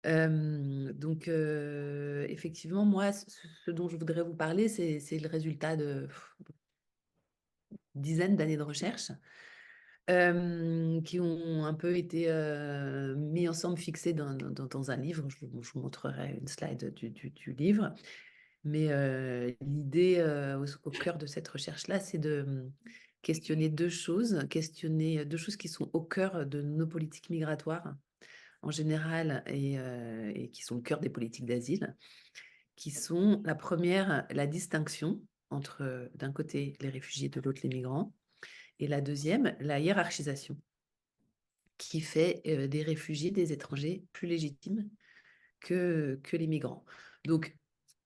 Donc, effectivement, moi, ce dont je voudrais vous parler, c'est le résultat de dizaines d'années de recherche qui ont un peu été mis ensemble, fixés dans un livre. Je vous montrerai une slide du livre. Mais l'idée au cœur de cette recherche-là, c'est de questionner deux choses qui sont au cœur de nos politiques migratoires en général et qui sont le cœur des politiques d'asile, qui sont la première, la distinction entre d'un côté les réfugiés, de l'autre les migrants, et la deuxième, la hiérarchisation, qui fait des réfugiés, des étrangers plus légitimes que les migrants. Donc,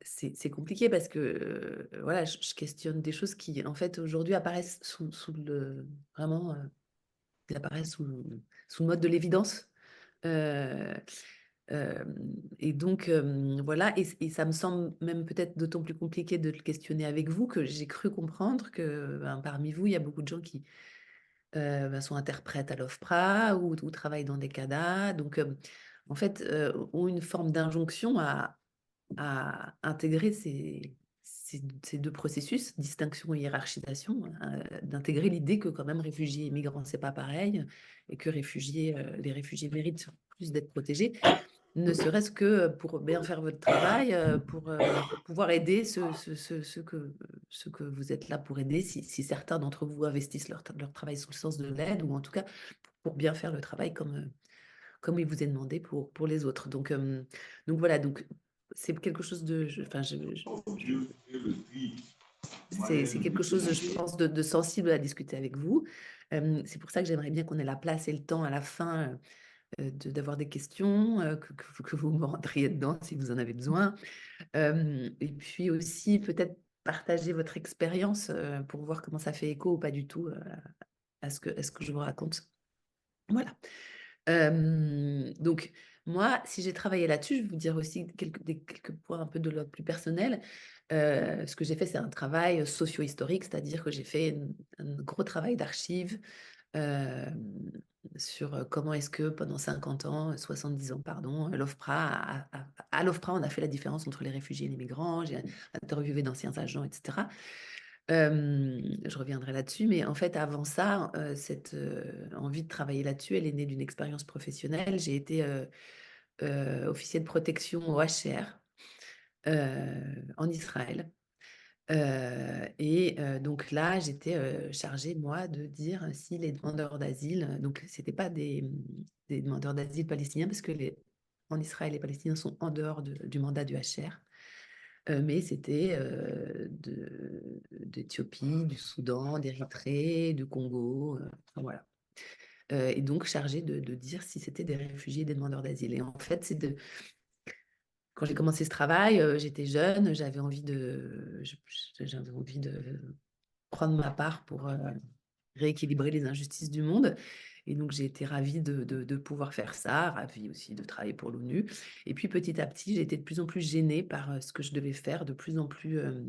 c'est compliqué parce que voilà, je questionne des choses qui, en fait, aujourd'hui apparaissent sous le vraiment, qui apparaissent sous le mode de l'évidence. Euh, euh, et donc, voilà, et ça me semble même peut-être d'autant plus compliqué de le questionner avec vous que j'ai cru comprendre que parmi vous, il y a beaucoup de gens qui sont interprètes à l'OFPRA ou travaillent dans des CADA. Donc, en fait, ont une forme d'injonction à intégrer ces deux processus, distinction et hiérarchisation, d'intégrer l'idée que quand même réfugiés et migrants, c'est pas pareil, et que les réfugiés méritent plus d'être protégés, ne serait-ce que pour bien faire votre travail, pour pouvoir aider ceux que vous êtes là pour aider, si certains d'entre vous investissent leur travail sous le sens de l'aide, ou en tout cas pour bien faire le travail comme il vous est demandé pour les autres. Donc voilà, donc c'est quelque chose de... Enfin, c'est quelque chose, je pense, de sensible à discuter avec vous. C'est pour ça que j'aimerais bien qu'on ait la place et le temps à la fin d'avoir des questions, que vous me rentriez dedans si vous en avez besoin. Et puis aussi, peut-être partager votre expérience pour voir comment ça fait écho ou pas du tout à ce que je vous raconte. Voilà. Donc, moi, si j'ai travaillé là-dessus, je vais vous dire aussi quelques points un peu de l'ordre plus personnel. Ce que j'ai fait, c'est un travail socio-historique, c'est-à-dire que j'ai fait un gros travail d'archives euh, sur comment est-ce que pendant 50 ans, 70 ans, pardon, à l'OFPRA, on a fait la différence entre les réfugiés et les migrants. J'ai interviewé d'anciens agents, etc. Je reviendrai là-dessus, mais en fait, avant ça, cette envie de travailler là-dessus, elle est née d'une expérience professionnelle. J'ai été officier de protection au HCR en Israël. Donc là, j'étais chargée, moi, de dire si les demandeurs d'asile, donc c'était pas des demandeurs d'asile palestiniens, parce que en Israël, les Palestiniens sont en dehors du mandat du HCR, mais c'était d'Éthiopie, du Soudan, d'Érythrée, du Congo, enfin, voilà. Et donc chargée de dire si c'était des réfugiés, des demandeurs d'asile. Et en fait, quand j'ai commencé ce travail, j'étais jeune, j'avais envie de prendre ma part pour rééquilibrer les injustices du monde. Et donc, j'ai été ravie de pouvoir faire ça, ravie aussi de travailler pour l'ONU. Et puis, petit à petit, j'ai été de plus en plus gênée par ce que je devais faire, de plus en plus, euh,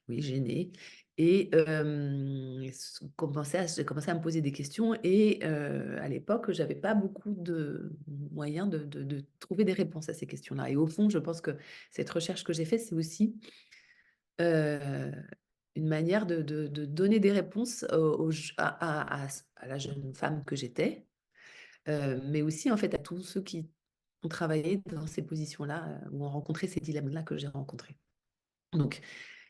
oui, gênée. Et j'ai commencé à me poser des questions. Et à l'époque, j'avais pas beaucoup de moyens de trouver des réponses à ces questions-là. Et au fond, je pense que cette recherche que j'ai faite, c'est aussi euh, une manière de donner des réponses à la jeune femme que j'étais, mais aussi en fait à tous ceux qui ont travaillé dans ces positions-là, ou ont rencontré ces dilemmes-là que j'ai rencontrés. Donc,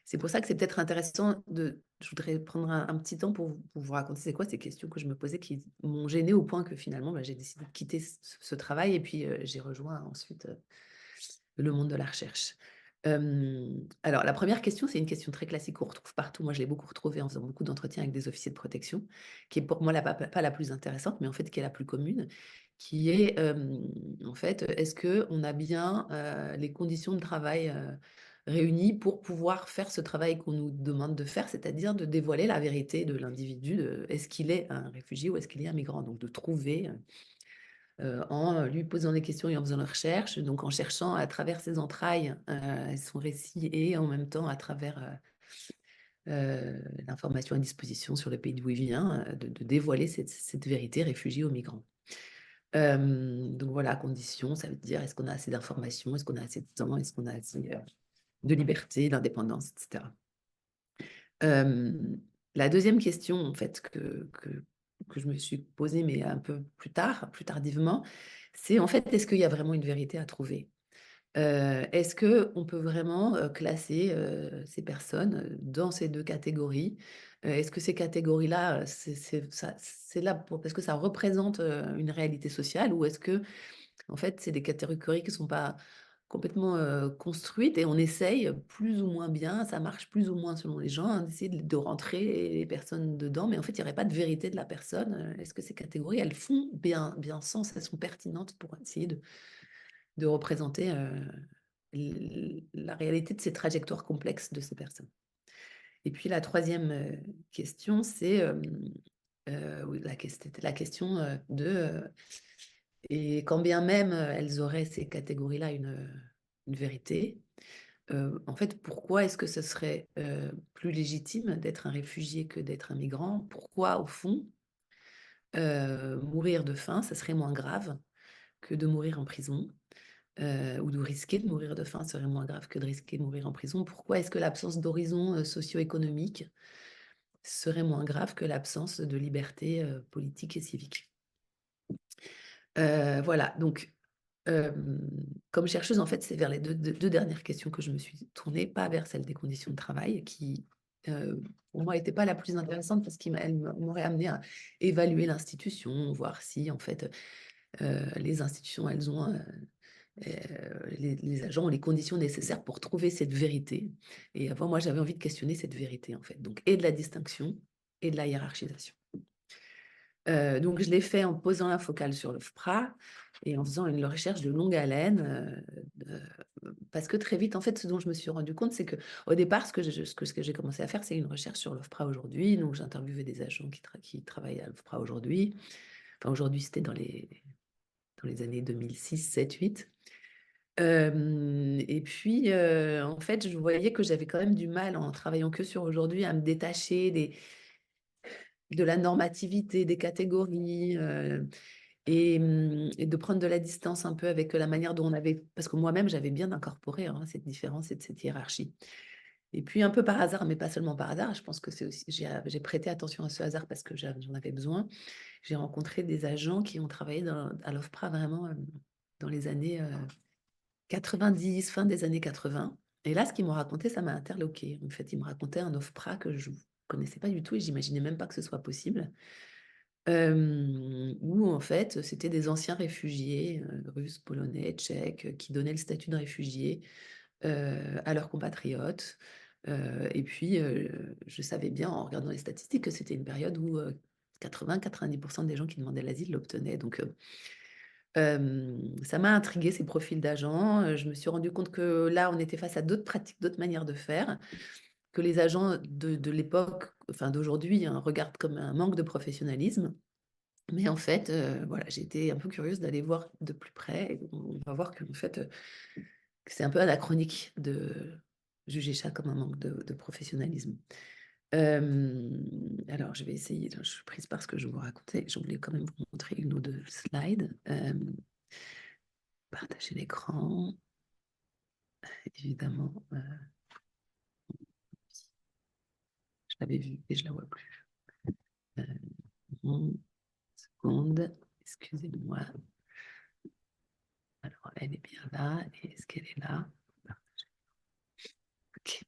c'est pour ça que c'est peut-être intéressant je voudrais prendre un petit temps pour vous raconter c'est quoi ces questions que je me posais qui m'ont gênée au point que finalement, j'ai décidé de quitter ce travail et puis j'ai rejoint ensuite le monde de la recherche. Alors, la première question, c'est une question très classique qu'on retrouve partout. Moi, je l'ai beaucoup retrouvée en faisant beaucoup d'entretiens avec des officiers de protection, qui est pour moi pas la plus intéressante, mais en fait qui est la plus commune, qui est en fait, est-ce qu'on a bien les conditions de travail réunies pour pouvoir faire ce travail qu'on nous demande de faire, c'est-à-dire de dévoiler la vérité de l'individu, est-ce qu'il est un réfugié ou est-ce qu'il est un migrant, donc de trouver en lui posant des questions et en faisant des recherches, donc en cherchant à travers ses entrailles, son récit et en même temps à travers l'information à disposition sur le pays d'où il vient, de dévoiler cette vérité réfugiée aux migrants. Donc voilà, conditions, ça veut dire est-ce qu'on a assez d'informations, est-ce qu'on a assez de temps, est-ce qu'on a assez de liberté, d'indépendance, etc. La deuxième question, en fait, que je me suis posée, mais un peu plus tard, plus tardivement, c'est en fait, est-ce qu'il y a vraiment une vérité à trouver? Est-ce qu'on peut vraiment classer ces personnes dans ces deux catégories? Est-ce que ces catégories-là, c'est là parce que ça représente une réalité sociale ou est-ce que, en fait, c'est des catégories qui ne sont pas complètement construites et on essaye plus ou moins bien, ça marche plus ou moins selon les gens, hein, d'essayer de rentrer les personnes dedans, mais en fait, il n'y aurait pas de vérité de la personne. Est-ce que ces catégories, elles font bien sens, elles sont pertinentes pour essayer de représenter la réalité de ces trajectoires complexes de ces personnes. Et puis la troisième question, c'est oui, la question et quand bien même elles auraient ces catégories-là une vérité, en fait, pourquoi est-ce que ce serait plus légitime d'être un réfugié que d'être un migrant? Pourquoi, au fond, mourir de faim, ça serait moins grave que de mourir en prison? Ou de risquer de mourir de faim serait moins grave que de risquer de mourir en prison. Pourquoi est-ce que l'absence d'horizon socio-économique serait moins grave que l'absence de liberté politique et civique? Voilà, donc comme chercheuse, en fait, c'est vers les deux dernières questions que je me suis tournée, pas vers celle des conditions de travail, qui pour moi n'était pas la plus intéressante parce qu'elle m'aurait amené à évaluer l'institution, voir si en fait les institutions, elles ont les agents ont les conditions nécessaires pour trouver cette vérité. Et avant, moi, j'avais envie de questionner cette vérité, en fait. Donc, et de la distinction et de la hiérarchisation. Donc, je l'ai fait en posant la focale sur l'OFPRA et en faisant une recherche de longue haleine. Parce que très vite, en fait, ce dont je me suis rendu compte, c'est qu'au départ, ce que j'ai commencé à faire, c'est une recherche sur l'OFPRA aujourd'hui. Donc, j'ai interviewé des agents qui travaillent à l'OFPRA aujourd'hui. Enfin, aujourd'hui, c'était dans les années 2006, 7, 8. Et puis, en fait, je voyais que j'avais quand même du mal, en travaillant que sur aujourd'hui, à me détacher de la normativité, des catégories, et de prendre de la distance un peu avec la manière dont on avait... Parce que moi-même, j'avais bien incorporé cette différence et cette hiérarchie. Et puis, un peu par hasard, mais pas seulement par hasard, je pense que c'est aussi... J'ai prêté attention à ce hasard parce que j'en avais besoin. J'ai rencontré des agents qui ont travaillé à l'OFPRA vraiment dans les années... 90, fin des années 80. Et là, ce qu'ils m'ont raconté, ça m'a interloqué. En fait, ils me racontaient un OFPRA que je ne connaissais pas du tout et j'imaginais même pas que ce soit possible. Où, en fait, c'était des anciens réfugiés, russes, polonais, tchèques, qui donnaient le statut de réfugié à leurs compatriotes. Et puis, je savais bien, en regardant les statistiques, que c'était une période où 80-90% des gens qui demandaient l'asile l'obtenaient. Donc, ça m'a intrigué ces profils d'agents. Je me suis rendu compte que là, on était face à d'autres pratiques, d'autres manières de faire, que les agents de l'époque, enfin d'aujourd'hui, hein, regardent comme un manque de professionnalisme. Mais en fait, voilà, j'ai été un peu curieuse d'aller voir de plus près. Et on va voir qu'en fait, que c'est un peu anachronique de juger ça comme un manque de professionnalisme. Alors, je vais essayer, je suis prise par ce que je vous racontais. Je voulais quand même vous montrer une ou deux slides. Partager l'écran, évidemment. Je l'avais vue et je la vois plus. Euh, une seconde, excusez-moi. Alors, elle est bien là. Et est-ce qu'elle est là? Ok,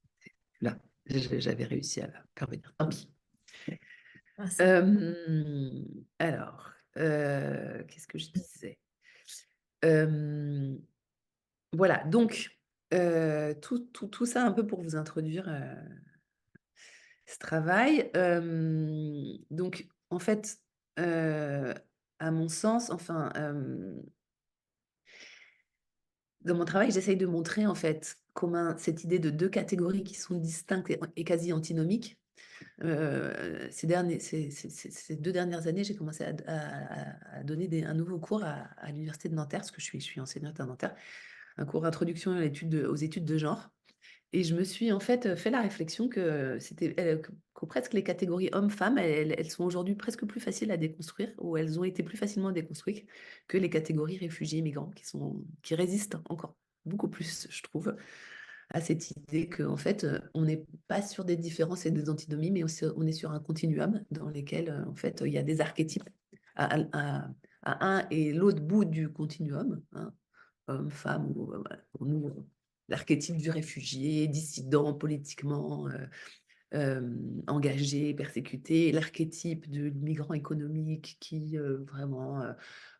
là. J'avais réussi à la faire venir. Tant pis. Ah, Alors, qu'est-ce que je disais? Voilà, donc, tout ça un peu pour vous introduire ce travail. Donc, en fait, à mon sens, enfin, dans mon travail, j'essaye de montrer en fait comment cette idée de deux catégories qui sont distinctes et quasi antinomiques. Ces 2 dernières années, j'ai commencé à donner un nouveau cours à l'université de Nanterre, parce que je suis enseignante à Nanterre, un cours d'introduction aux études de genre. Et je me suis en fait fait la réflexion que presque les catégories hommes-femmes, elles sont aujourd'hui presque plus faciles à déconstruire, ou elles ont été plus facilement déconstruites que les catégories réfugiés, migrants, qui résistent encore beaucoup plus, je trouve, à cette idée qu'en fait, on n'est pas sur des différences et des antinomies, mais on est sur un continuum dans lequel, en fait, il y a des archétypes à un et l'autre bout du continuum, hein, homme, femme, ou voilà, pour nous, l'archétype du réfugié, dissident politiquement, engagé, persécuté, l'archétype du migrant économique qui vraiment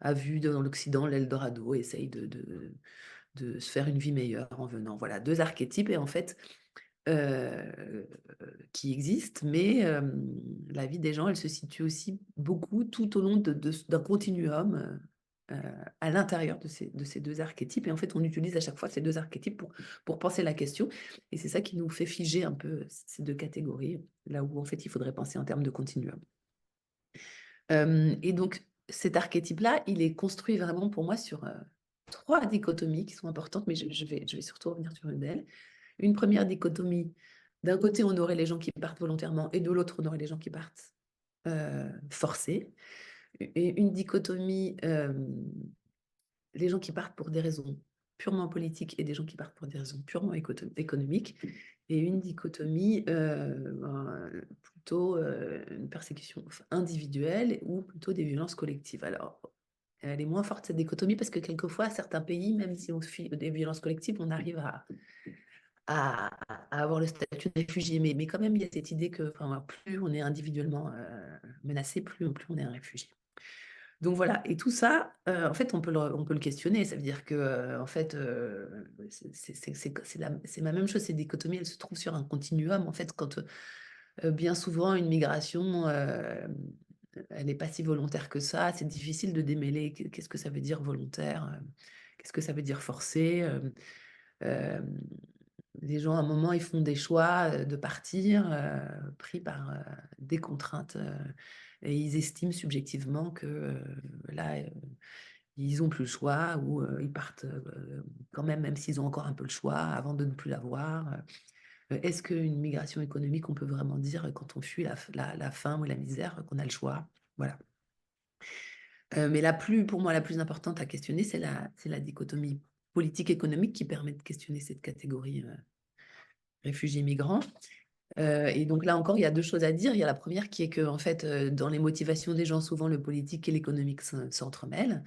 a vu dans l'Occident l'Eldorado, essaye de se faire une vie meilleure en venant. Voilà, deux archétypes et en fait qui existent, mais la vie des gens, elle se situe aussi beaucoup tout au long d'un continuum à l'intérieur de ces deux archétypes. Et en fait, on utilise à chaque fois ces deux archétypes pour penser la question. Et c'est ça qui nous fait figer un peu ces deux catégories, là où en fait, il faudrait penser en termes de continuum. Et donc, cet archétype-là, il est construit vraiment pour moi sur trois dichotomies qui sont importantes, mais je vais surtout revenir sur une d'elles. Une première dichotomie, d'un côté, on aurait les gens qui partent volontairement, et de l'autre, on aurait les gens qui partent forcés. Et une dichotomie, les gens qui partent pour des raisons purement politiques et des gens qui partent pour des raisons purement économiques. Et une dichotomie, plutôt une persécution individuelle ou plutôt des violences collectives. Alors, elle est moins forte, cette dichotomie, parce que quelquefois, certains pays, même si on fuit des violences collectives, on arrive à avoir le statut de réfugié. Mais quand même, il y a cette idée que plus on est individuellement menacé, plus on est un réfugié. Donc voilà, et tout ça, en fait, on peut le questionner. Ça veut dire que, en fait, c'est la même chose, ces dichotomies, elles se trouvent sur un continuum. En fait, quand bien souvent, une migration, elle n'est pas si volontaire que ça, c'est difficile de démêler qu'est-ce que ça veut dire volontaire, qu'est-ce que ça veut dire forcé. Euh, les gens, à un moment, ils font des choix de partir, pris par des contraintes, et ils estiment subjectivement que là, ils n'ont plus le choix, ou ils partent quand même, même s'ils ont encore un peu le choix, avant de ne plus l'avoir. Est-ce qu'une migration économique, on peut vraiment dire, quand on fuit la faim ou la misère, qu'on a le choix? Voilà. Mais pour moi, la plus importante à questionner, c'est la dichotomie politique-économique qui permet de questionner cette catégorie réfugiés migrants. Et donc là encore, il y a deux choses à dire. Il y a la première qui est que, en fait, dans les motivations des gens, souvent le politique et l'économique s'entremêlent,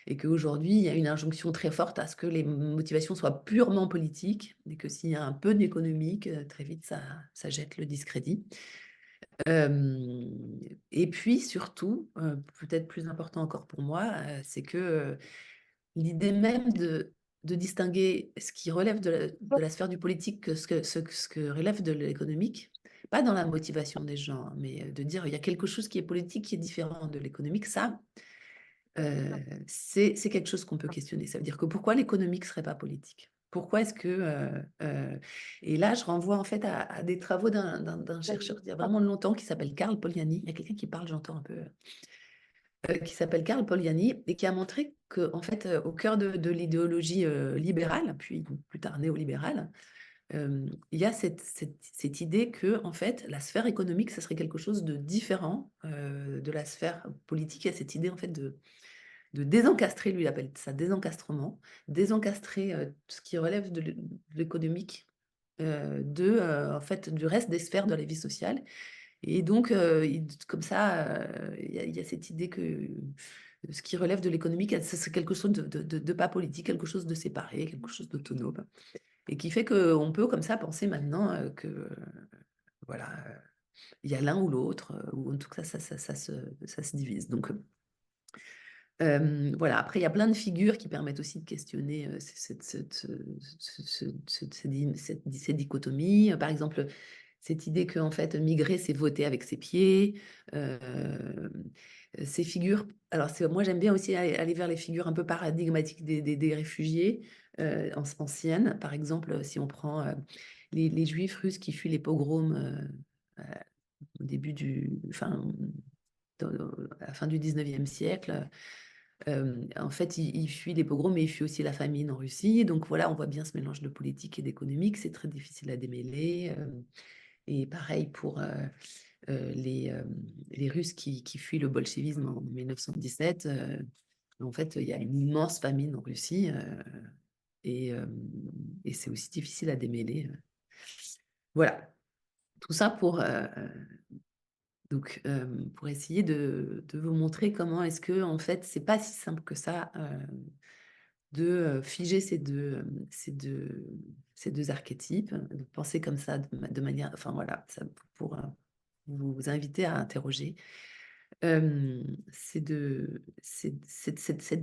et qu'aujourd'hui, il y a une injonction très forte à ce que les motivations soient purement politiques, et que s'il y a un peu d'économique, très vite, ça jette le discrédit. Et puis surtout, peut-être plus important encore pour moi, c'est que l'idée même de distinguer ce qui relève de la sphère du politique que ce que relève de l'économique, pas dans la motivation des gens, mais de dire il y a quelque chose qui est politique qui est différent de l'économique, ça, c'est quelque chose qu'on peut questionner. Ça veut dire que pourquoi l'économique ne serait pas politique? Pourquoi est-ce que... et là, je renvoie en fait à des travaux d'un chercheur il y a vraiment longtemps qui s'appelle Karl Polanyi. Il y a quelqu'un qui parle, j'entends un peu qui s'appelle Karl Polanyi et qui a montré que, en fait, au cœur de l'idéologie libérale, puis plus tard néolibérale, il y a cette idée que, en fait, la sphère économique, ça serait quelque chose de différent de la sphère politique. Il y a cette idée, en fait, de désencastrer, lui, il appelle ça désencastrement, désencastrer ce qui relève de l'économique en fait, du reste des sphères de la vie sociale. Et donc, comme ça, il y a cette idée que ce qui relève de l'économique, c'est quelque chose de pas politique, quelque chose de séparé, quelque chose d'autonome. Et qui fait qu'on peut comme ça penser maintenant que, voilà, il y a l'un ou l'autre, ou en tout cas, ça se divise. Donc, voilà. Après, il y a plein de figures qui permettent aussi de questionner ces dichotomies. Par exemple, cette idée que, en fait, migrer, c'est voter avec ses pieds. Ces figures. Alors, moi, j'aime bien aussi aller vers les figures un peu paradigmatiques des réfugiés anciennes. Par exemple, si on prend les Juifs russes qui fuient les pogroms au début à la fin du 19e siècle. En fait, il fuit les pogroms, mais il fuit aussi la famine en Russie. Donc voilà, on voit bien ce mélange de politique et d'économique. C'est très difficile à démêler. Et pareil pour les Russes qui fuient le bolchevisme en 1917. En fait, il y a une immense famine en Russie. Et, euh, et c'est aussi difficile à démêler. Voilà, tout ça pour essayer de vous montrer comment est-ce que, en fait, c'est pas si simple que ça de figer ces deux archétypes, de penser comme ça de manière, enfin voilà, ça, pour vous inviter à interroger. Cette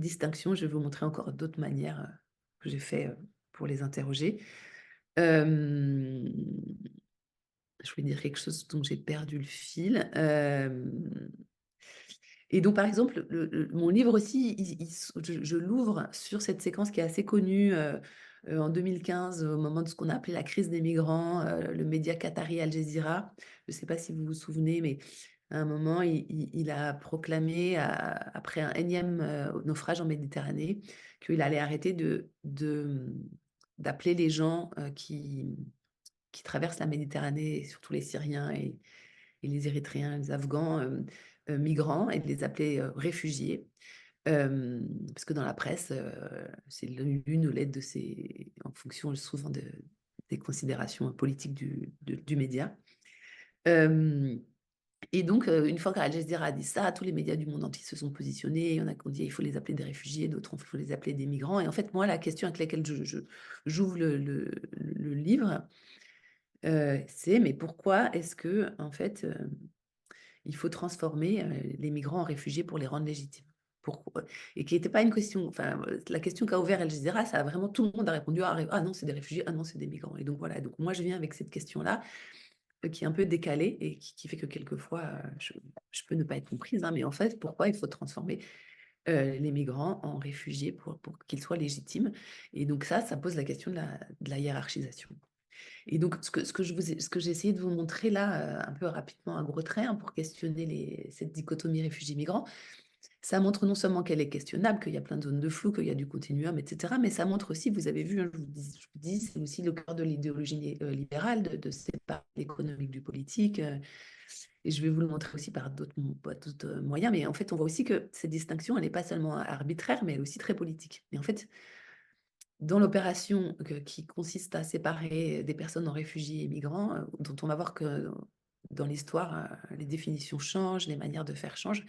distinction, je vais vous montrer encore d'autres manières que j'ai fait pour les interroger. Euh, je voulais dire quelque chose dont j'ai perdu le fil. Et donc, par exemple, mon livre aussi, je l'ouvre sur cette séquence qui est assez connue en 2015, au moment de ce qu'on a appelé la crise des migrants, le média qatari Al Jazeera. Je ne sais pas si vous vous souvenez, mais à un moment, il a proclamé, après un énième naufrage en Méditerranée, qu'il allait arrêter d'appeler les gens qui traversent la Méditerranée, et surtout les Syriens et les Érythréens, les Afghans, migrants, et de les appeler réfugiés. Parce que dans la presse, c'est l'une ou l'aide de ces, en fonction souvent des considérations politiques du média. Euh, et donc, une fois qu'Al Jazeera a dit ça, tous les médias du monde entier se sont positionnés. Il y en a qui ont dit il faut les appeler des réfugiés, d'autres il faut les appeler des migrants. Et en fait, moi, la question avec laquelle j'ouvre le livre, c'est mais pourquoi est-ce que, en fait, il faut transformer les migrants en réfugiés pour les rendre légitimes. Pourquoi? Et qui n'était pas une question, enfin, la question qu'a ouvert Al Jazeera, ça a vraiment tout le monde a répondu ah non, c'est des réfugiés, ah non, c'est des migrants. Et donc voilà, donc moi je viens avec cette question-là qui est un peu décalée et qui fait que quelquefois je peux ne pas être comprise, hein, mais en fait, pourquoi il faut transformer les migrants en réfugiés pour qu'ils soient légitimes? Et donc ça pose la question de la hiérarchisation. Et donc, ce que j'ai essayé de vous montrer là, un peu rapidement, un gros trait, hein, pour questionner cette dichotomie réfugiés-migrants, ça montre non seulement qu'elle est questionnable, qu'il y a plein de zones de flou, qu'il y a du continuum, etc., mais ça montre aussi, vous avez vu, hein, je vous dis, c'est aussi le cœur de l'idéologie libérale, de séparer l'économique du politique. Et je vais vous le montrer aussi par d'autres moyens, mais en fait, on voit aussi que cette distinction, elle n'est pas seulement arbitraire, mais elle est aussi très politique. Et en fait, dans l'opération qui consiste à séparer des personnes en réfugiés et migrants, dont on va voir que dans l'histoire, les définitions changent, les manières de faire changent.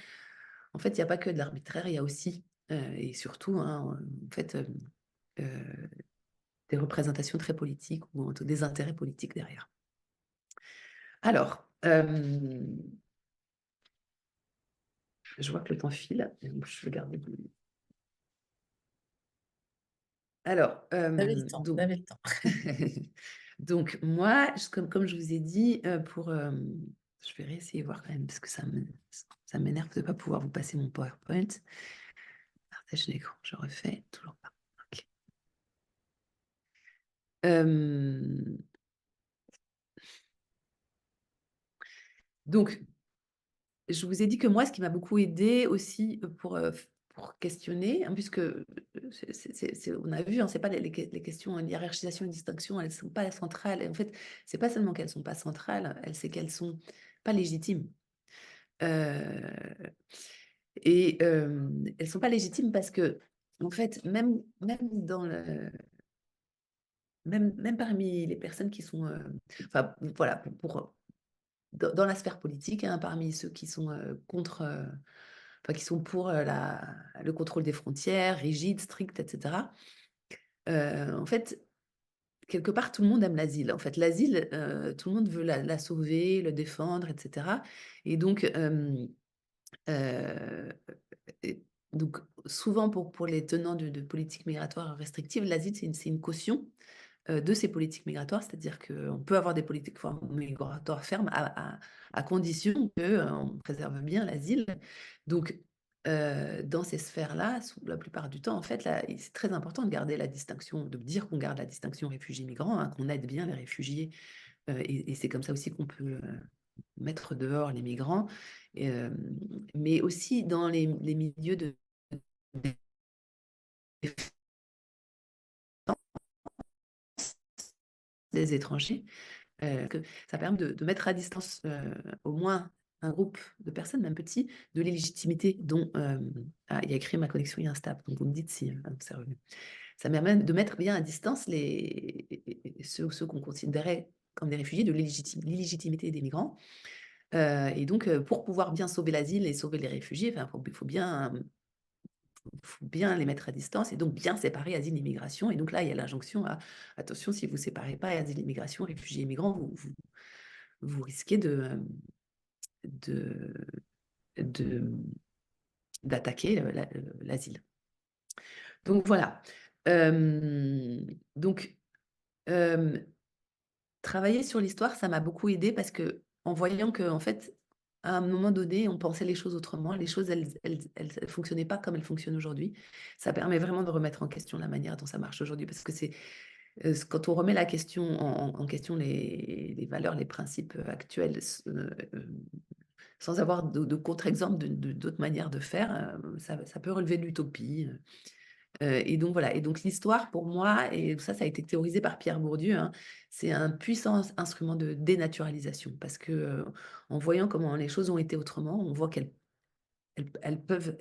En fait, il n'y a pas que de l'arbitraire, il y a aussi, et surtout, hein, en fait, des représentations très politiques ou des intérêts politiques derrière. Alors, je vois que le temps file, donc je vais garder. Alors, Vous avez le temps, vous avez le temps. donc moi, comme je vous ai dit, je vais réessayer de voir quand même, parce que ça m'énerve de ne pas pouvoir vous passer mon PowerPoint. Partage l'écran, je refais, toujours pas. Ok. Donc, je vous ai dit que moi, ce qui m'a beaucoup aidé aussi pour questionner, hein, puisque on a vu, hein, c'est pas les questions, hein, hiérarchisation et distinction, elles ne sont pas centrales. Et en fait, c'est pas seulement qu'elles ne sont pas centrales, c'est qu'elles ne sont pas légitimes. Euh, elles ne sont pas légitimes parce que, en fait, même parmi les personnes qui sont, enfin, voilà, dans la sphère politique, hein, parmi ceux qui sont enfin, qui sont pour le contrôle des frontières, rigide, strict, etc. En fait, quelque part, tout le monde aime l'asile. En fait, l'asile, tout le monde veut la sauver, le défendre, etc. Et donc, euh, et donc souvent pour les tenants de politiques migratoires restrictives, l'asile, c'est une caution de ces politiques migratoires, c'est-à-dire qu'on peut avoir des politiques migratoires fermes à condition qu'on préserve bien l'asile. Donc, dans ces sphères-là, la plupart du temps, en fait, c'est très important de garder la distinction, de dire qu'on garde la distinction réfugiés-migrants, hein, qu'on aide bien les réfugiés, et c'est comme ça aussi qu'on peut mettre dehors les migrants, mais aussi dans les milieux des étrangers, que ça permet de mettre à distance au moins un groupe de personnes, même petits, de l'illégitimité dont il y a écrit ma connexion est instable. Donc vous me dites si c'est revenu. Ça permet de mettre bien à distance ceux qu'on considérait comme des réfugiés de l'illégitimité des migrants. Et donc, pour pouvoir bien sauver l'asile et sauver les réfugiés, il faut bien les mettre à distance et donc bien séparer asile et immigration. Et donc là, il y a l'injonction à attention, si vous ne séparez pas asile, immigration, réfugiés et migrants, vous risquez d'attaquer l'asile. Donc voilà. Donc, travailler sur l'histoire, ça m'a beaucoup aidé parce que en voyant que, en fait, à un moment donné, on pensait les choses autrement. Les choses, elles fonctionnaient pas comme elles fonctionnent aujourd'hui. Ça permet vraiment de remettre en question la manière dont ça marche aujourd'hui parce que c'est quand on remet la question en question les valeurs, les principes actuels, sans avoir de contre-exemple d'autres manières de faire, ça peut relever de l'utopie. Et donc voilà, et donc l'histoire pour moi, et ça a été théorisé par Pierre Bourdieu, hein, c'est un puissant instrument de dénaturalisation parce que en voyant comment les choses ont été autrement, on voit qu'elles peuvent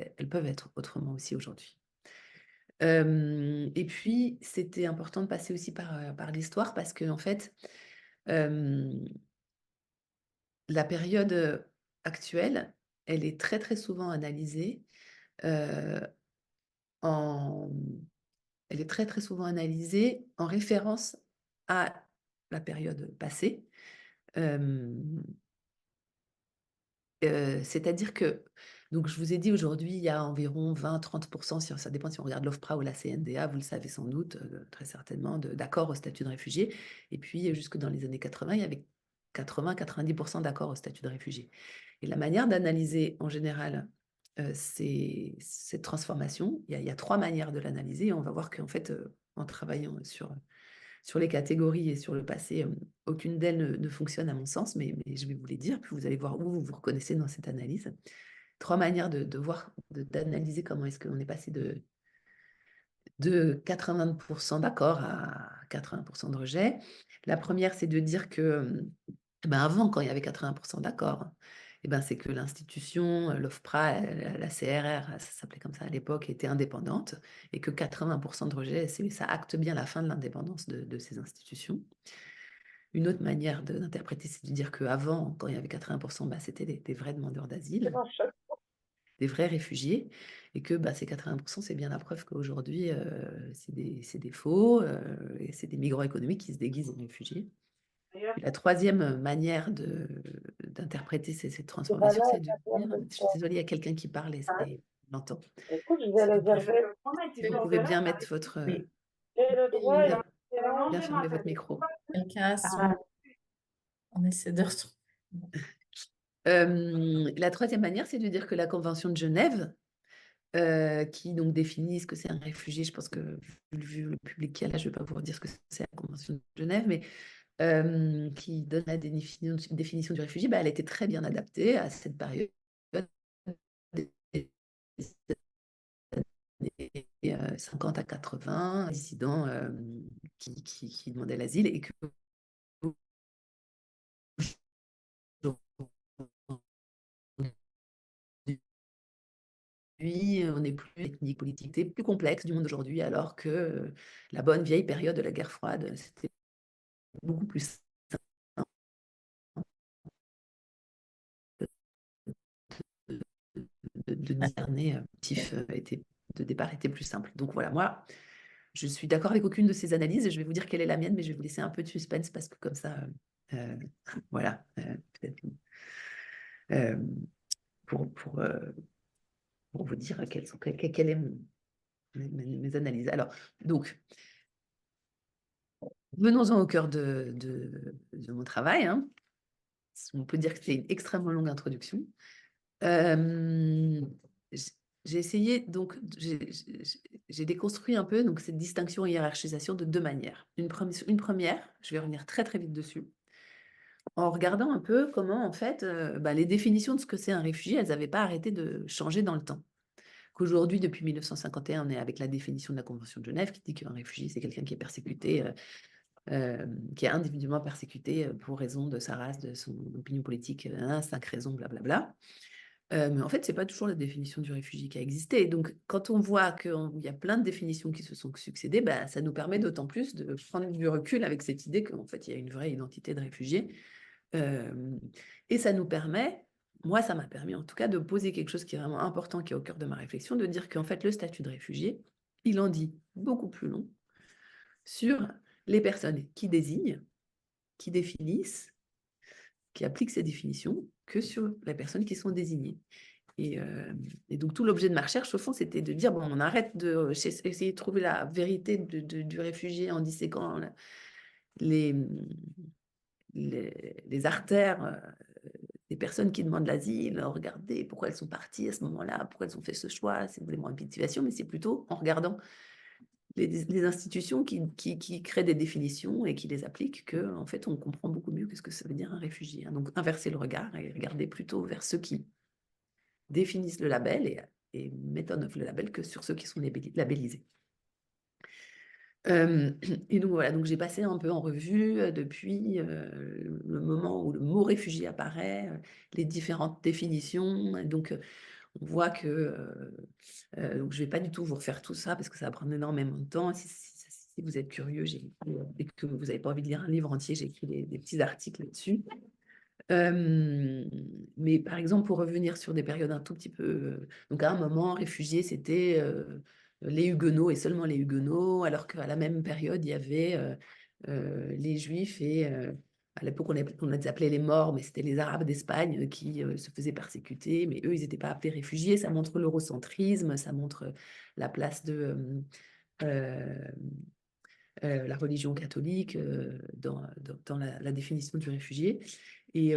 être autrement aussi aujourd'hui. Et puis, c'était important de passer aussi par l'histoire parce que en fait, la période actuelle, elle est très, très souvent analysée en elle est très, très souvent analysée en référence à la période passée. C'est-à-dire que, donc je vous ai dit aujourd'hui, il y a environ 20-30%, ça dépend si on regarde l'OFPRA ou la CNDA, vous le savez sans doute, très certainement, d'accords au statut de réfugié. Et puis, jusque dans les années 80, il y avait 80-90% d'accords au statut de réfugié. Et la manière d'analyser en général cette transformation, il y a 3 manières de l'analyser. On va voir qu'en fait, en travaillant sur les catégories et sur le passé, aucune d'elles ne fonctionne à mon sens, mais je vais vous les dire, puis vous allez voir où vous vous reconnaissez dans cette analyse. 3 manières de voir, d'analyser comment est-ce qu'on est passé de 80% d'accord à 80% de rejet. La première, c'est de dire que avant, quand il y avait 80% d'accord, c'est que l'institution, l'OFPRA, la CRR, ça s'appelait comme ça à l'époque, était indépendante et que 80% de rejet, ça acte bien la fin de l'indépendance de ces institutions. Une autre manière d'interpréter, c'est de dire qu'avant, quand il y avait 80%, c'était des vrais demandeurs d'asile, des vrais réfugiés, et que ces 80%, c'est bien la preuve qu'aujourd'hui, c'est des faux, et c'est des migrants économiques qui se déguisent en réfugiés. Et la troisième manière d'interpréter cette transformation, c'est de dire, je suis désolée, il y a quelqu'un qui parle et je l'entends. Écoute, je vais les gerber. Si vous pouvez bien mettre votre... Oui. J'ai le droit et bien fermer votre micro. Quelqu'un a son... On essaie de retrouver. La troisième manière, c'est de dire que la Convention de Genève, qui donc définit ce que c'est un réfugié, je pense que vu le public qui est là, je ne vais pas vous redire ce que c'est la Convention de Genève, mais qui donne la définition du réfugié, elle a été très bien adaptée à cette période des années 50 à 80, dissidents qui demandaient l'asile et que on est plus technique, politique, c'est plus complexe du monde aujourd'hui, alors que la bonne vieille période de la guerre froide, c'était beaucoup plus simple de discerner motif de départ était plus simple. Donc voilà, moi, je suis d'accord avec aucune de ces analyses et je vais vous dire quelle est la mienne, mais je vais vous laisser un peu de suspense parce que comme ça, voilà, peut-être pour vous dire quelle est mes analyses. Alors, donc, venons-en au cœur de mon travail. Hein. On peut dire que c'est une extrêmement longue introduction. J'ai essayé, donc, j'ai déconstruit un peu donc, cette distinction et hiérarchisation de 2 manières. Une première, je vais revenir très très vite dessus, en regardant un peu comment, en fait, les définitions de ce que c'est un réfugié, elles n'avaient pas arrêté de changer dans le temps. qu'aujourd'hui, depuis 1951, on est avec la définition de la Convention de Genève qui dit qu'un réfugié, c'est quelqu'un qui est persécuté, qui est individuellement persécuté pour raison de sa race, de son opinion politique, 5 raisons, blablabla. Mais en fait, ce n'est pas toujours la définition du réfugié qui a existé. Donc, quand on voit qu'il y a plein de définitions qui se sont succédées, ça nous permet d'autant plus de prendre du recul avec cette idée qu'en fait, il y a une vraie identité de réfugié. Et ça nous permet, moi, ça m'a permis en tout cas de poser quelque chose qui est vraiment important, qui est au cœur de ma réflexion, de dire qu'en fait, le statut de réfugié, il en dit beaucoup plus long sur les personnes qui désignent, qui définissent, qui appliquent ces définitions, que sur les personnes qui sont désignées. Et donc, tout l'objet de ma recherche, au fond, c'était de dire, bon, on arrête essayer de trouver la vérité du réfugié en disséquant les artères des personnes qui demandent l'asile, regardez pourquoi elles sont parties à ce moment-là, pourquoi elles ont fait ce choix, c'est vraiment une motivation, mais c'est plutôt en regardant les institutions qui créent des définitions et qui les appliquent que, en fait, on comprend beaucoup mieux ce que ça veut dire un réfugié. Donc, inverser le regard et regarder plutôt vers ceux qui définissent le label et mettent en œuvre le label que sur ceux qui sont labellisés. Et donc voilà, donc j'ai passé un peu en revue depuis le moment où le mot réfugié apparaît, les différentes définitions. Et donc on voit que donc je ne vais pas du tout vous refaire tout ça parce que ça va prendre énormément de temps. Si vous êtes curieux, et que vous n'avez pas envie de lire un livre entier, j'ai écrit des petits articles là-dessus. Mais par exemple, pour revenir sur des périodes un tout petit peu... donc à un moment, réfugiés, c'était les Huguenots et seulement les Huguenots, alors qu'à la même période, il y avait les Juifs et à l'époque, on les appelait les morts, mais c'était les Arabes d'Espagne qui se faisaient persécuter, mais eux, ils n'étaient pas appelés réfugiés. Ça montre l'eurocentrisme, ça montre la place de... la religion catholique dans la définition du réfugié. Et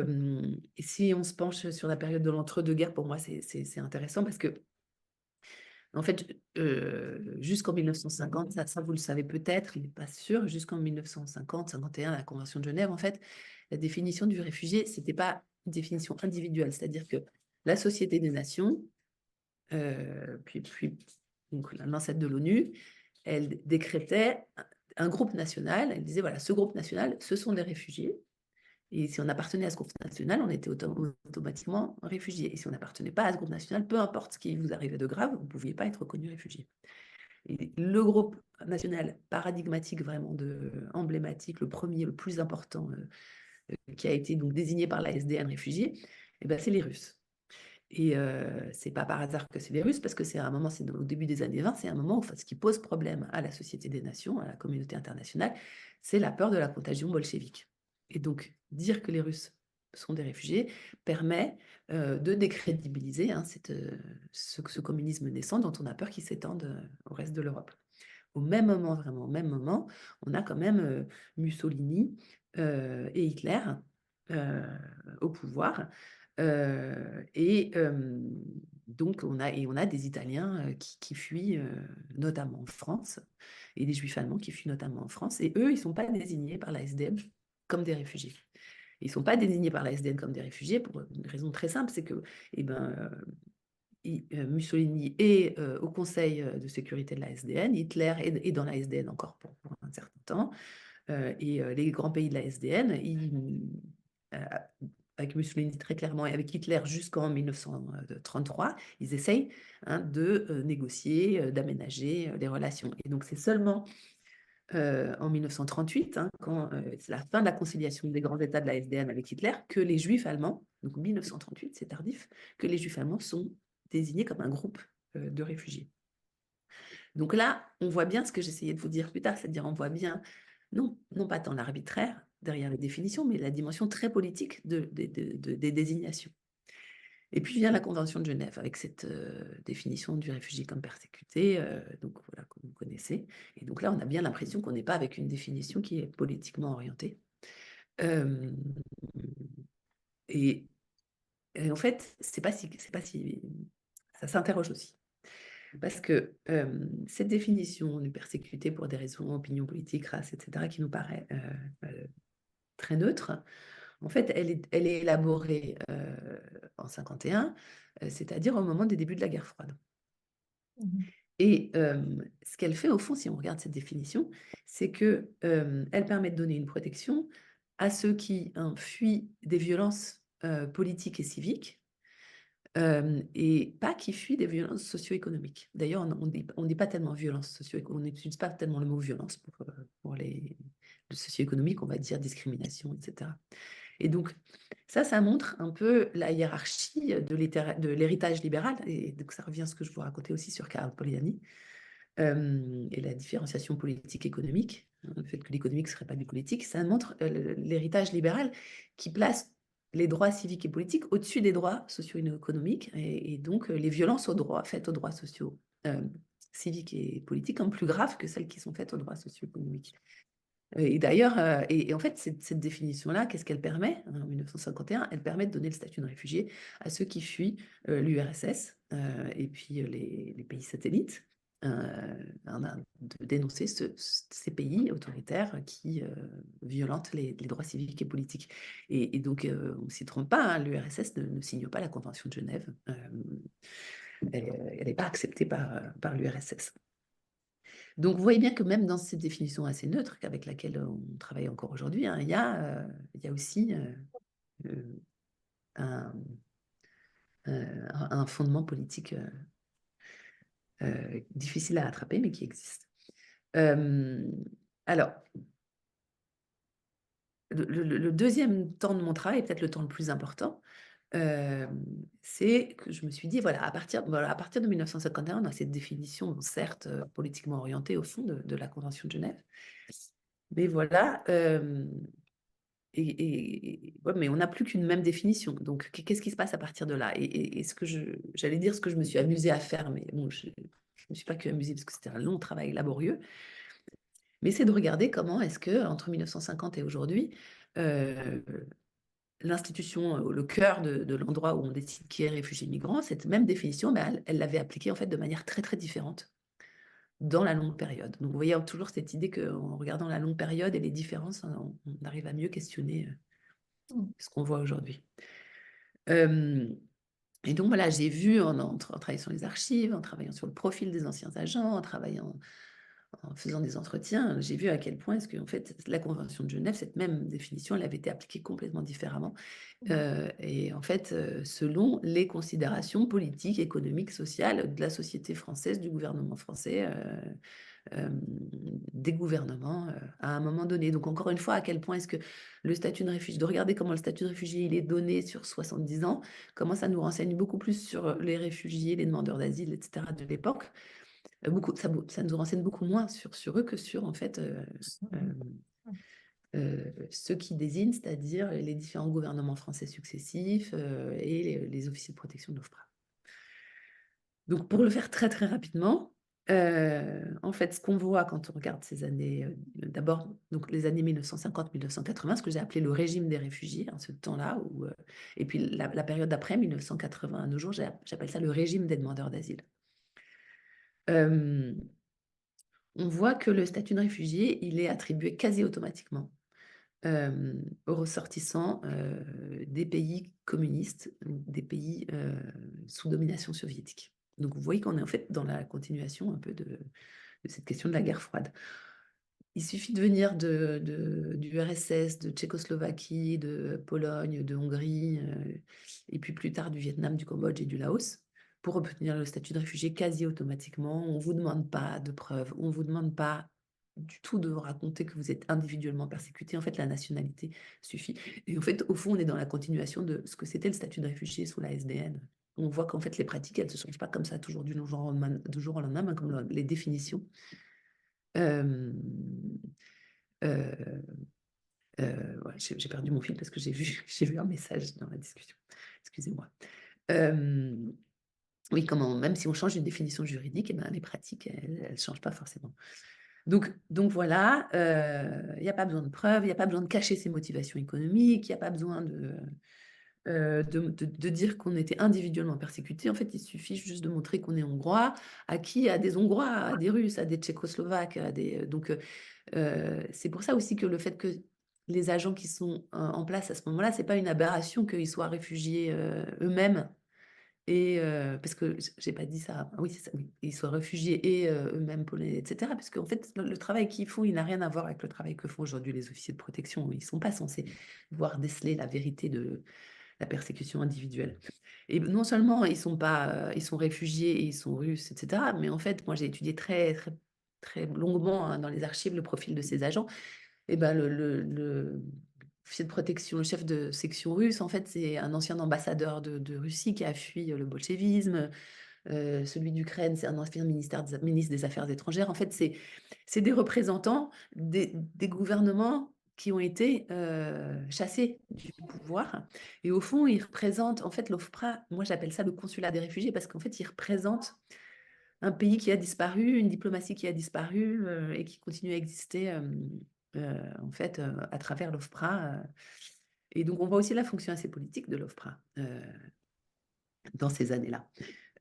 si on se penche sur la période de l'entre-deux-guerres, pour moi, c'est intéressant parce que, en fait, jusqu'en 1950, ça vous le savez peut-être, il n'est pas sûr, jusqu'en 1950-51, la Convention de Genève, en fait, la définition du réfugié, ce n'était pas une définition individuelle, c'est-à-dire que la Société des Nations, puis donc, l'ancêtre de l'ONU, elle décrétait un groupe national, elle disait, voilà, ce groupe national, ce sont des réfugiés. Et si on appartenait à ce groupe national, on était automatiquement réfugié. Et si on n'appartenait pas à ce groupe national, peu importe ce qui vous arrivait de grave, vous ne pouviez pas être reconnu réfugié. Et le groupe national paradigmatique, vraiment emblématique, le premier, le plus important, qui a été donc désigné par la SDN réfugié, c'est les Russes. Et c'est pas par hasard que c'est les Russes, parce que c'est un moment, c'est au début des années 20, c'est un moment où ce qui pose problème à la Société des Nations, à la communauté internationale, c'est la peur de la contagion bolchevique. Et donc, dire que les Russes sont des réfugiés permet de décrédibiliser ce communisme naissant dont on a peur qu'il s'étende au reste de l'Europe. Au même moment, vraiment, au même moment, on a quand même Mussolini et Hitler au pouvoir. Donc, on a des Italiens qui fuient, notamment en France, et des Juifs allemands qui fuient notamment en France. Et eux, ils ne sont pas désignés par la SDN comme des réfugiés. Ils ne sont pas désignés par la SDN comme des réfugiés pour une raison très simple, c'est que Mussolini est au Conseil de sécurité de la SDN, Hitler est dans la SDN encore pour un certain temps, et les grands pays de la SDN, avec Mussolini très clairement et avec Hitler jusqu'en 1933, ils essayent de négocier, d'aménager les relations. Et donc c'est seulement en 1938, quand c'est la fin de la conciliation des grands États de la SDN avec Hitler, que les Juifs allemands, donc 1938, c'est tardif, que les Juifs allemands sont désignés comme un groupe de réfugiés. Donc là, on voit bien ce que j'essayais de vous dire plus tard, c'est-à-dire on voit bien, non pas tant l'arbitraire derrière les définitions, mais la dimension très politique des désignations. Et puis vient la Convention de Genève avec cette définition du réfugié comme persécuté, donc voilà, que vous connaissez. Et donc là, on a bien l'impression qu'on n'est pas avec une définition qui est politiquement orientée. Et en fait, c'est pas si ça s'interroge aussi. Parce que cette définition du persécuté pour des raisons, opinion politique, race, etc., qui nous paraît très neutre, en fait, elle est élaborée en 1951, c'est-à-dire au moment des débuts de la guerre froide. Et ce qu'elle fait, au fond, si on regarde cette définition, c'est qu'elle permet de donner une protection à ceux qui fuient des violences politiques et civiques, et pas qui fuient des violences socio-économiques. D'ailleurs, on dit pas tellement violence socio-économique, on n'utilise pas tellement le mot violence pour le socio-économique, on va dire discrimination, etc. Et donc, ça montre un peu la hiérarchie de l'héritage libéral, et donc ça revient à ce que je vous racontais aussi sur Karl Polanyi, et la différenciation politique-économique, le fait que l'économique ne serait pas du politique, ça montre l'héritage libéral qui place les droits civiques et politiques au-dessus des droits socio-économiques, et donc les violences faites aux droits sociaux, civiques et politiques, comme plus graves que celles qui sont faites aux droits socio-économiques. Et d'ailleurs, et en fait, cette définition-là, qu'est-ce qu'elle permet? En 1951, elle permet de donner le statut de réfugié à ceux qui fuient l'URSS et puis les pays satellites, de dénoncer ces pays autoritaires qui violentent les droits civiques et politiques. Et donc, on ne s'y trompe pas, hein, l'URSS ne signe pas la Convention de Genève. Elle n'est pas acceptée par l'URSS. Donc, vous voyez bien que même dans cette définition assez neutre avec laquelle on travaille encore aujourd'hui, hein, il y a aussi un, un fondement politique difficile à attraper, mais qui existe. Alors, le deuxième temps de mon travail, peut-être le temps le plus important, c'est que je me suis dit, voilà, à partir de 1951, on a cette définition, certes politiquement orientée au fond de la Convention de Genève, mais voilà, ouais, mais on n'a plus qu'une même définition. Donc, qu'est-ce qui se passe à partir de là? Et ce que j'allais dire, ce que je me suis amusée à faire, mais bon, je ne me suis pas que amusée parce que c'était un long travail laborieux, mais c'est de regarder comment est-ce que entre 1950 et aujourd'hui, l'institution, le cœur de l'endroit où on décide qui est réfugié migrant, cette même définition, ben, elle l'avait appliquée en fait de manière très très différente dans la longue période. Donc, vous voyez toujours cette idée qu'en regardant la longue période et les différences, on arrive à mieux questionner ce qu'on voit aujourd'hui. Et donc, voilà, j'ai vu en travaillant sur les archives, en travaillant sur le profil des anciens agents, en faisant des entretiens, j'ai vu à quel point est-ce que en fait, la Convention de Genève, cette même définition, elle avait été appliquée complètement différemment. Et en fait, selon les considérations politiques, économiques, sociales de la société française, du gouvernement français, des gouvernements à un moment donné. Donc, encore une fois, à quel point est-ce que le statut de réfugié, de regarder comment le statut de réfugié il est donné sur 70 ans, comment ça nous renseigne beaucoup plus sur les réfugiés, les demandeurs d'asile, etc. de l'époque. Ça nous renseigne beaucoup moins sur eux que sur, en fait, ceux qui désignent, c'est-à-dire les différents gouvernements français successifs et les officiers de protection de l'OFPRA. Donc, pour le faire très, très rapidement, en fait, ce qu'on voit quand on regarde ces années, d'abord, donc les années 1950-1980, ce que j'ai appelé le régime des réfugiés, ce temps-là, et puis la période d'après, 1980 à nos jours, j'appelle ça le régime des demandeurs d'asile. On voit que le statut de réfugié, il est attribué quasi automatiquement aux ressortissants des pays communistes, des pays sous domination soviétique. Donc, vous voyez qu'on est en fait dans la continuation un peu de cette question de la guerre froide. Il suffit de venir du RSS, de Tchécoslovaquie, de Pologne, de Hongrie, et puis plus tard du Vietnam, du Cambodge et du Laos, pour obtenir le statut de réfugié quasi automatiquement. On ne vous demande pas de preuves, on ne vous demande pas du tout de raconter que vous êtes individuellement persécuté. En fait, la nationalité suffit. Et en fait, au fond, on est dans la continuation de ce que c'était le statut de réfugié sous la SDN. On voit qu'en fait, les pratiques, elles ne se changent pas comme ça toujours du jour au lendemain, comme les définitions. Ouais, j'ai perdu mon fil parce que j'ai vu un message dans la discussion. Excusez-moi. Oui, même si on change une définition juridique, ben, les pratiques, elles ne changent pas forcément. Donc voilà, il n'y a pas besoin de preuves, il n'y a pas besoin de cacher ses motivations économiques, il n'y a pas besoin de dire qu'on était individuellement persécuté. En fait, il suffit juste de montrer qu'on est hongrois, à des Hongrois, à des Russes, à des Tchécoslovaques, donc c'est pour ça aussi que le fait que les agents qui sont en place à ce moment-là, c'est pas une aberration qu'ils soient réfugiés eux-mêmes Et parce que j'ai pas dit ça. Ah oui, c'est ça, oui. Ils soient réfugiés et eux-mêmes polonais, etc. Parce qu'en fait, le travail qu'ils font, il n'a rien à voir avec le travail que font aujourd'hui les officiers de protection. Ils sont pas censés voir déceler la vérité de la persécution individuelle. Et non seulement ils sont pas, ils sont réfugiés et ils sont russes, etc. Mais en fait, moi j'ai étudié très longuement dans les archives le profil de ces agents. Et ben le officier de protection, le chef de section russe, en fait, c'est un ancien ambassadeur de Russie qui a fui le bolchevisme. Celui d'Ukraine, c'est un ancien ministre des Affaires étrangères. En fait, c'est des représentants des gouvernements qui ont été chassés du pouvoir. Et au fond, ils représentent, en fait, l'OFPRA, moi j'appelle ça le consulat des réfugiés, parce qu'en fait, ils représentent un pays qui a disparu, une diplomatie qui a disparu et qui continue à exister en fait à travers l'OFPRA. Et donc on voit aussi la fonction assez politique de l'OFPRA dans ces années-là.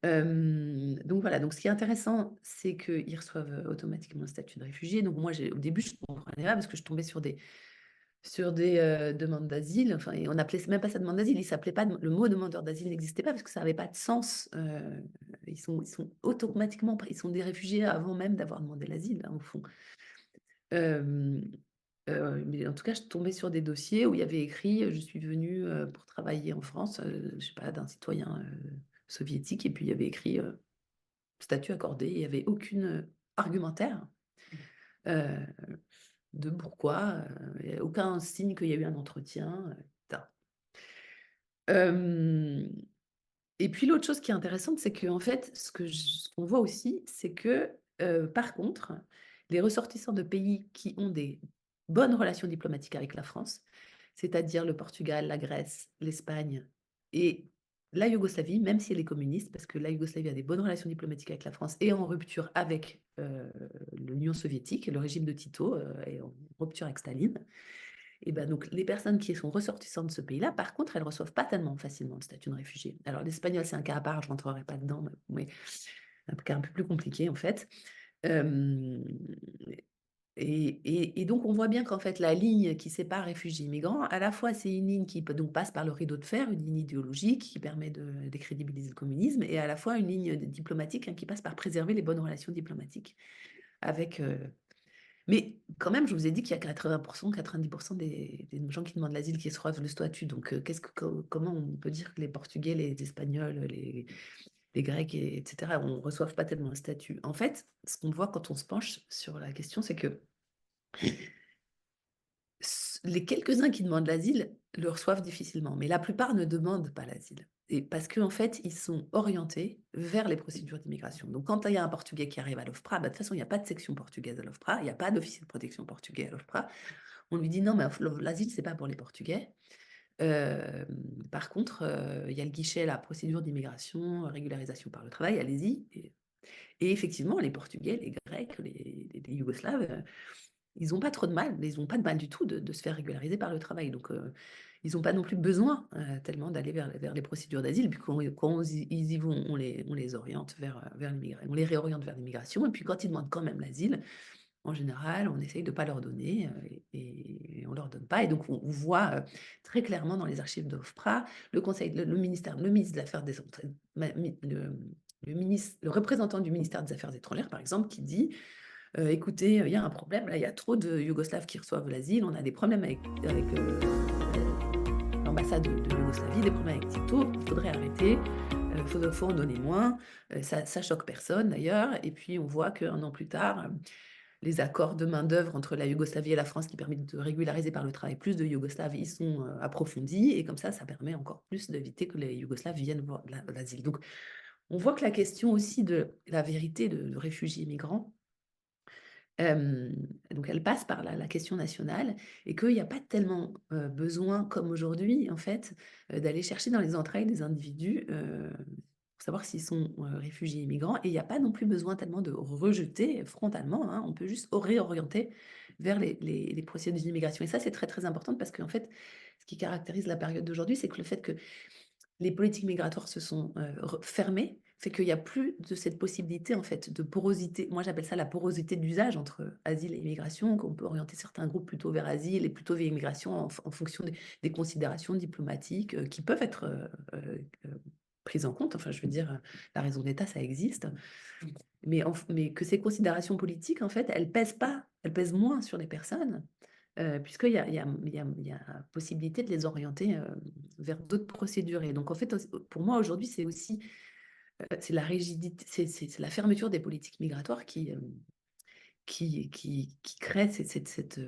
Donc voilà, donc ce qui est intéressant, c'est qu'ils reçoivent automatiquement le statut de réfugié. Donc moi, au début, je ne comprenais pas parce que je tombais sur des demandes d'asile. Enfin, et on n'appelait même pas ça demande d'asile. Il s'appelait pas, le mot demandeur d'asile n'existait pas parce que ça n'avait pas de sens. Ils sont automatiquement, ils sont des réfugiés avant même d'avoir demandé l'asile, hein, au fond. Mais en tout cas, je tombais sur des dossiers où il y avait écrit je suis venu pour travailler en France, je sais pas, d'un citoyen soviétique, et puis il y avait écrit statut accordé, il n'y avait aucune argumentaire euh, de pourquoi, il y a aucun signe qu'il y a eu un entretien, etc. Euh, et puis l'autre chose qui est intéressante, c'est qu'en fait, ce qu'on voit aussi, c'est que par contre, les ressortissants de pays qui ont des bonnes relations diplomatiques avec la France, c'est-à-dire le Portugal, la Grèce, l'Espagne et la Yougoslavie, même si elle est communiste, parce que la Yougoslavie a des bonnes relations diplomatiques avec la France et en rupture avec l'Union soviétique, le régime de Tito est en rupture avec Staline. Et ben donc, les personnes qui sont ressortissantes de ce pays-là, par contre, elles ne reçoivent pas tellement facilement le statut de réfugié. Alors, l'espagnol, c'est un cas à part, je ne rentrerai pas dedans, mais un cas un peu plus compliqué, en fait. Euh, et donc, on voit bien qu'en fait, la ligne qui sépare réfugiés et migrants, à la fois, c'est une ligne qui donc passe par le rideau de fer, une ligne idéologique qui permet de décrédibiliser le communisme, et à la fois une ligne diplomatique qui passe par préserver les bonnes relations diplomatiques avec mais quand même, je vous ai dit qu'il y a 80%, 90% des gens qui demandent l'asile qui reçoivent le statut. Donc, comment on peut dire que les Portugais, les Espagnols, les Grecs, etc., on ne reçoivent pas tellement un statut? En fait, ce qu'on voit quand on se penche sur la question, c'est que les quelques-uns qui demandent l'asile le reçoivent difficilement, mais la plupart ne demandent pas l'asile. Et parce qu'en fait, ils sont orientés vers les procédures d'immigration. Donc, quand il y a un Portugais qui arrive à l'OFPRA, bah, de toute façon, il n'y a pas de section portugaise à l'OFPRA, il n'y a pas d'officier de protection portugais à l'OFPRA. On lui dit non, mais l'asile, c'est pas pour les Portugais. Euh, Par contre, il y a le guichet, la procédure d'immigration, régularisation par le travail, allez-y. Et effectivement, les Portugais, les Grecs, les Yougoslaves, ils n'ont pas trop de mal, ils n'ont pas de mal du tout de se faire régulariser par le travail. Donc, ils n'ont pas non plus besoin tellement d'aller vers les procédures d'asile. Puis quand ils y vont, on les oriente vers l'immigration, on les réoriente vers l'immigration. Et puis quand ils demandent quand même l'asile, en général, on essaye de ne pas leur donner et on ne leur donne pas. Et donc, on voit très clairement dans les archives d'OFPRA le conseil, le ministère, le ministre des Affaires des le représentant du ministère des Affaires étrangères, par exemple, qui dit écoutez, il y a un problème, là, il y a trop de Yougoslaves qui reçoivent l'asile, on a des problèmes avec l'ambassade de Yougoslavie, des problèmes avec Tito, il faudrait arrêter, il faut en donner moins. Ça choque personne d'ailleurs. Et puis on voit qu'un an plus tard, les accords de main-d'œuvre entre la Yougoslavie et la France qui permettent de régulariser par le travail plus de Yougoslaves, ils sont approfondis. Et comme ça permet encore plus d'éviter que les Yougoslaves viennent voir l'asile. Donc on voit que la question aussi de la vérité de réfugiés migrants, donc elle passe par la question nationale et qu'il n'y a pas tellement besoin, comme aujourd'hui, en fait, d'aller chercher dans les entrailles des individus pour savoir s'ils sont réfugiés et migrants. Et il n'y a pas non plus besoin tellement de rejeter frontalement, hein. On peut juste réorienter vers les procédures d'immigration. Et ça, c'est très, très important parce qu'en fait, ce qui caractérise la période d'aujourd'hui, c'est que le fait que les politiques migratoires se sont fermées, fait qu'il n'y a plus de cette possibilité en fait de porosité. Moi, j'appelle ça la porosité d'usage entre asile et immigration, qu'on peut orienter certains groupes plutôt vers asile et plutôt vers immigration en fonction des considérations diplomatiques qui peuvent être prises en compte. Enfin, je veux dire, la raison d'État, ça existe. Mais que ces considérations politiques, en fait, elles pèsent pas, elles pèsent moins sur les personnes, puisqu'il y a, il y a possibilité de les orienter vers d'autres procédures. Et donc, en fait, pour moi, aujourd'hui, c'est aussi c'est la rigidité, c'est la fermeture des politiques migratoires qui crée cette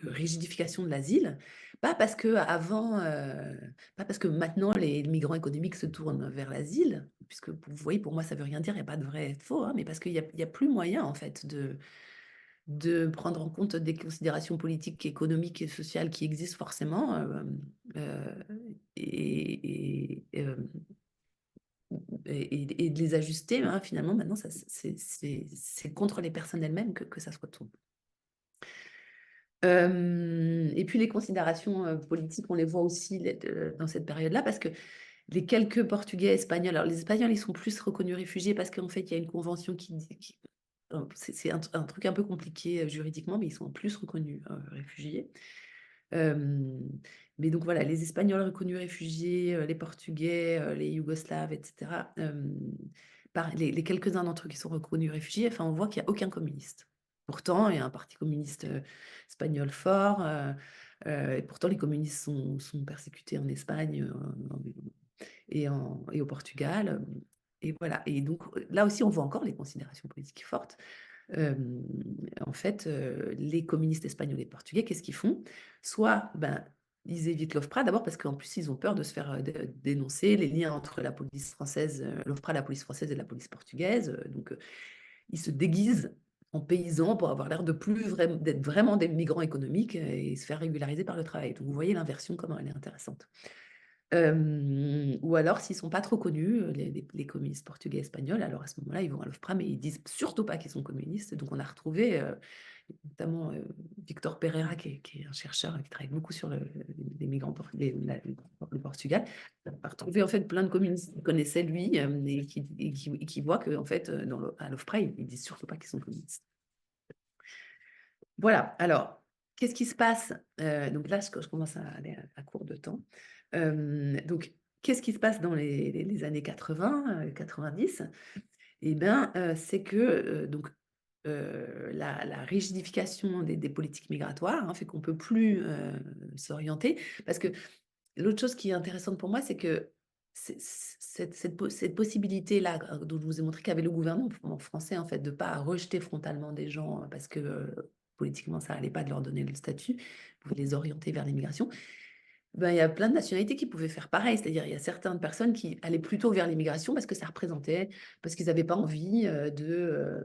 rigidification de l'asile, pas parce que pas parce que maintenant les migrants économiques se tournent vers l'asile, puisque vous voyez, pour moi, ça veut rien dire, il n'y a pas de vrai et de faux, hein, mais parce qu'il y a plus moyen, en fait, de prendre en compte des considérations politiques, économiques et sociales qui existent forcément, euh, et, et de les ajuster, hein, finalement, maintenant, c'est contre les personnes elles-mêmes que ça se retourne. Et puis les considérations politiques, on les voit aussi dans cette période-là, parce que les quelques Portugais, Espagnols, alors les Espagnols, ils sont plus reconnus réfugiés parce qu'en fait, il y a une convention c'est un truc un peu compliqué juridiquement, mais ils sont plus reconnus réfugiés. Mais donc voilà, les Espagnols reconnus réfugiés, les Portugais, les Yougoslaves, etc. Les quelques-uns d'entre eux qui sont reconnus réfugiés, enfin, on voit qu'il n'y a aucun communiste. Pourtant, il y a un parti communiste espagnol fort, et pourtant les communistes sont persécutés en Espagne et au Portugal. Et voilà. Et donc là aussi, on voit encore les considérations politiques fortes. En fait, les communistes espagnols et portugais, qu'est-ce qu'ils font? Soit ils évitent l'OFPRA, d'abord parce qu'en plus, ils ont peur de se faire dénoncer les liens entre la police française, l'OFPRA, la police française et la police portugaise. Donc, ils se déguisent en paysans pour avoir l'air d'être vraiment des migrants économiques et se faire régulariser par le travail. Donc, vous voyez l'inversion, comment elle est intéressante. Ou alors, s'ils ne sont pas trop connus, les communistes portugais et espagnols, alors à ce moment-là, ils vont à l'OFPRA, mais ils disent surtout pas qu'ils sont communistes. Donc, on a retrouvé notamment Victor Pereira, qui est un chercheur qui travaille beaucoup sur les migrants, le Portugal, a retrouvé en fait plein de communistes qui connaissaient lui et qui voient qu'en fait, à l'OFPRA, ils disent surtout pas qu'ils sont communistes. Voilà, alors, qu'est-ce qui se passe? Donc là, je commence à aller à court de temps. Donc, qu'est-ce qui se passe dans les années 80, 90? Eh bien, c'est que donc, la rigidification des politiques migratoires fait qu'on ne peut plus s'orienter. Parce que l'autre chose qui est intéressante pour moi, c'est que cette possibilité-là, dont je vous ai montré qu'avait le gouvernement français, en fait, de ne pas rejeter frontalement des gens parce que politiquement, ça n'allait pas de leur donner le statut, vous les orienter vers l'immigration. Il y a plein de nationalités qui pouvaient faire pareil, c'est-à-dire il y a certaines personnes qui allaient plutôt vers l'immigration parce que ça représentait, parce qu'ils n'avaient pas envie de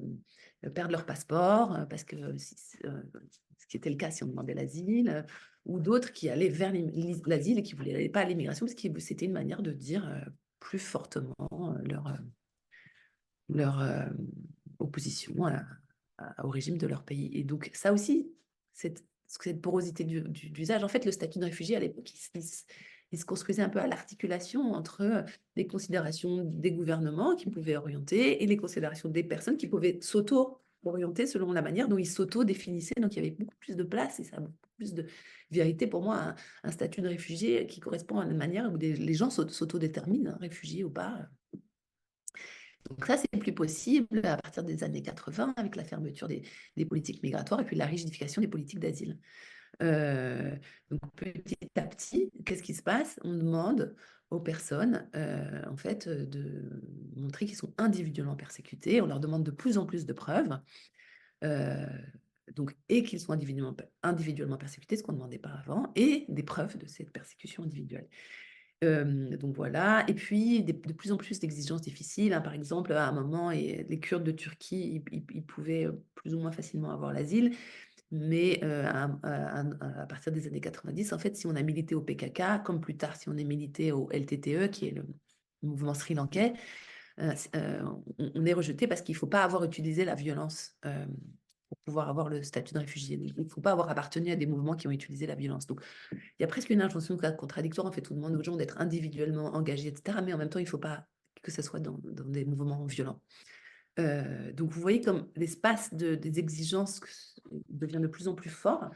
perdre leur passeport, parce que ce qui était le cas si on demandait l'asile, ou d'autres qui allaient vers l'asile et qui ne voulaient pas à l'immigration parce que c'était une manière de dire plus fortement leur opposition au régime de leur pays. Et donc ça aussi, cette porosité d'usage, en fait, le statut de réfugié à l'époque, il se construisait un peu à l'articulation entre les considérations des gouvernements qui pouvaient orienter et les considérations des personnes qui pouvaient s'auto-orienter selon la manière dont ils s'auto-définissaient. Donc il y avait beaucoup plus de place et ça a beaucoup plus de vérité pour moi, un statut de réfugié qui correspond à une manière où les gens s'auto-déterminent, réfugiés ou pas. Donc ça, c'est plus possible à partir des années 80 avec la fermeture des politiques migratoires et puis la rigidification des politiques d'asile. Donc petit à petit, qu'est-ce qui se passe? On demande aux personnes en fait de montrer qu'ils sont individuellement persécutés. On leur demande de plus en plus de preuves. Et qu'ils sont individuellement persécutés, ce qu'on ne demandait pas avant, et des preuves de cette persécution individuelle. Donc voilà, et puis de plus en plus d'exigences difficiles, hein. Par exemple, à un moment, les Kurdes de Turquie, ils pouvaient plus ou moins facilement avoir l'asile, mais à partir des années 90, en fait, si on a milité au PKK, comme plus tard, si on est milité au LTTE, qui est le mouvement sri-lankais, on est rejeté parce qu'il ne faut pas avoir utilisé la violence pour pouvoir avoir le statut de réfugié. Il ne faut pas avoir appartenu à des mouvements qui ont utilisé la violence. Donc, il y a presque une injonction contradictoire. En fait, on demande aux gens d'être individuellement engagés, etc. Mais en même temps, il ne faut pas que ce soit dans des mouvements violents. Donc, vous voyez comme l'espace des exigences devient de plus en plus fort.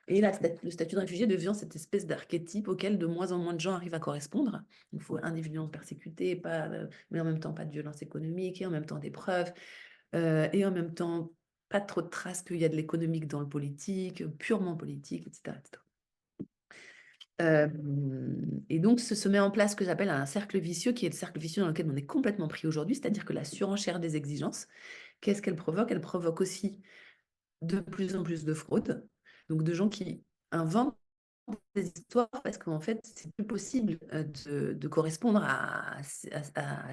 Et le statut de réfugié devient cette espèce d'archétype auquel de moins en moins de gens arrivent à correspondre. Il faut individuellement persécuté, mais en même temps pas de violence économique, et en même temps des preuves, et en même temps pas trop de traces qu'il y a de l'économique dans le politique, purement politique, etc. etc. Et donc, se met en place ce que j'appelle un cercle vicieux, qui est le cercle vicieux dans lequel on est complètement pris aujourd'hui, c'est-à-dire que la surenchère des exigences, qu'est-ce qu'elle provoque? Elle provoque aussi de plus en plus de fraude, donc de gens qui inventent des histoires parce qu'en fait, c'est plus possible de correspondre à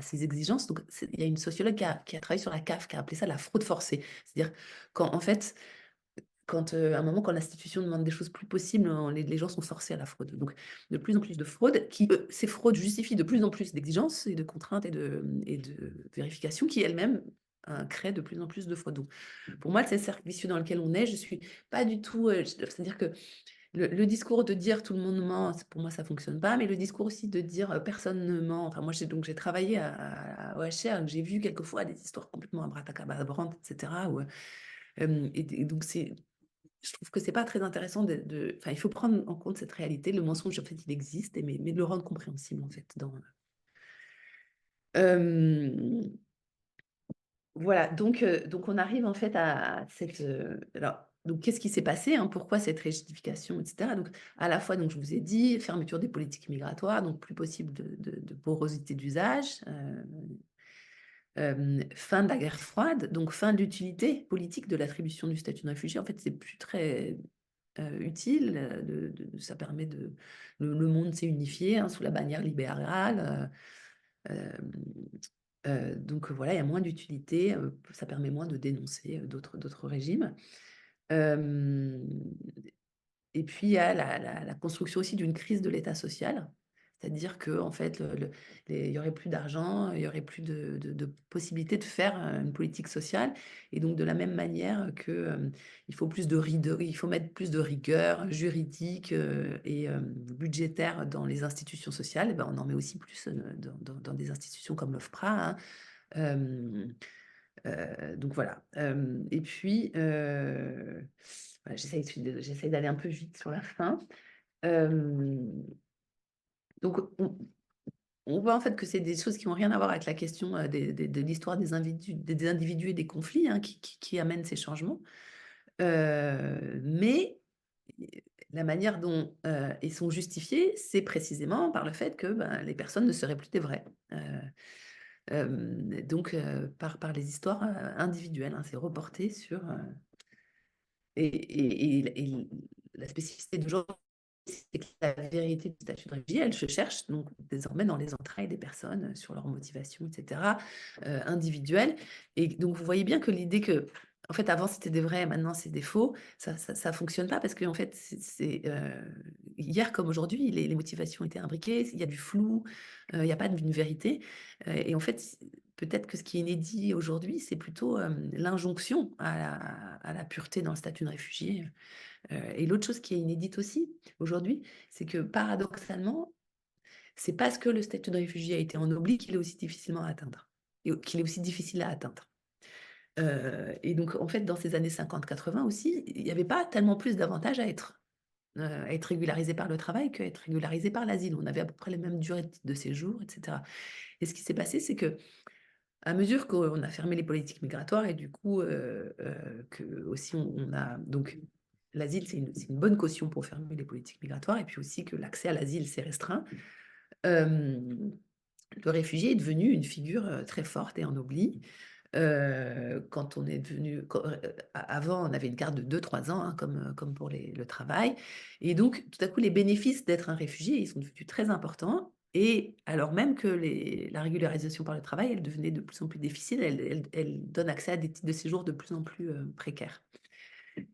ces exigences. Donc, il y a une sociologue qui a travaillé sur la CAF, qui a appelé ça la fraude forcée. C'est-à-dire quand, en fait, à un moment, quand l'institution demande des choses plus possibles, les gens sont forcés à la fraude. Donc, de plus en plus de fraude, ces fraudes justifient de plus en plus d'exigences et de contraintes et de vérifications qui elles-mêmes créent de plus en plus de fraude. Donc, pour moi, c'est le cercle vicieux dans lequel on est. Je suis pas du tout... c'est-à-dire que le discours de dire tout le monde ment, pour moi, ça fonctionne pas, mais le discours aussi de dire personne ne ment. Enfin, moi, j'ai travaillé à OHR, j'ai vu quelquefois des histoires complètement abracadabrantes, etc. Et donc, je trouve que c'est pas très intéressant enfin, il faut prendre en compte cette réalité. Le mensonge, en fait, il existe, mais de le rendre compréhensible, en fait. Voilà, donc on arrive en fait à cette... alors, donc, qu'est-ce qui s'est passé, hein, pourquoi cette rigidification, etc. Donc, à la fois, donc, je vous ai dit, fermeture des politiques migratoires, donc plus possible de porosité d'usage, fin de la guerre froide, donc fin de l'utilité politique de l'attribution du statut de réfugié. En fait, c'est plus très utile, ça permet le monde s'est unifié, hein, sous la bannière libérale. Donc voilà, il y a moins d'utilité, ça permet moins de dénoncer d'autres régimes. Et puis il y a la construction aussi d'une crise de l'État social, c'est-à-dire que en fait, il y aurait plus d'argent, il y aurait plus de possibilité de faire une politique sociale, et donc de la même manière que il faut il faut mettre plus de rigueur juridique et budgétaire dans les institutions sociales, et ben, on en met aussi plus dans des institutions comme l'OFPRA, hein. Donc voilà. Et puis, voilà, j'essaye d'aller un peu vite sur la fin. Donc, on voit en fait que c'est des choses qui n'ont rien à voir avec la question de l'histoire des individus et des conflits, hein, qui amènent ces changements. Mais la manière dont ils sont justifiés, c'est précisément par le fait que ben, les personnes ne seraient plus des vraies. Donc, par les histoires individuelles, hein, c'est reporté sur... et la spécificité d'aujourd'hui, c'est que la vérité du statut de réfugié, elle se cherche donc désormais dans les entrailles des personnes, sur leur motivation, etc., individuelle. Et donc, vous voyez bien que l'idée que, en fait, avant c'était des vrais, maintenant c'est des faux, ça fonctionne pas parce que, en fait, hier comme aujourd'hui, les motivations étaient imbriquées, il y a du flou, il n'y a pas d'une vérité. Et en fait, peut-être que ce qui est inédit aujourd'hui, c'est plutôt l'injonction à la pureté dans le statut de réfugié. Et l'autre chose qui est inédite aussi aujourd'hui, c'est que paradoxalement, c'est parce que le statut de réfugié a été ennobli qu'il est aussi difficilement à atteindre, et qu'il est aussi difficile à atteindre. Et donc, en fait, dans ces années 50-80 aussi, il n'y avait pas tellement plus d'avantages à être régularisé par le travail qu'à être régularisé par l'asile. On avait à peu près les mêmes durées de séjour, etc. Et ce qui s'est passé, c'est que à mesure qu'on a fermé les politiques migratoires et du coup que aussi on a donc l'asile, c'est une bonne caution pour fermer les politiques migratoires, et puis aussi que l'accès à l'asile s'est restreint. Le réfugié est devenu une figure très forte et ennoblie. Quand on est devenu... avant, on avait une carte de 2-3 ans, hein, comme pour le travail. Et donc, tout à coup, les bénéfices d'être un réfugié, ils sont devenus très importants. Et alors même que la régularisation par le travail, elle devenait de plus en plus difficile, elle donne accès à des titres de séjour de plus en plus précaires.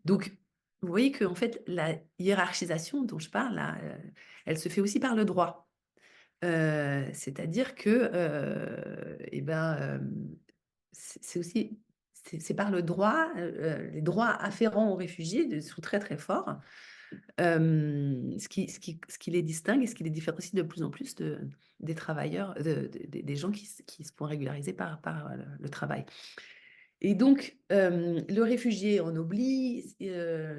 Donc, vous voyez que en fait, la hiérarchisation dont je parle, là, elle se fait aussi par le droit. C'est-à-dire que c'est aussi c'est par le droit, les droits afférents aux réfugiés sont très très forts, ce qui les distingue et ce qui les différencie de plus en plus des travailleurs, des gens qui se font régulariser par le travail. Et donc, le réfugié en oublie,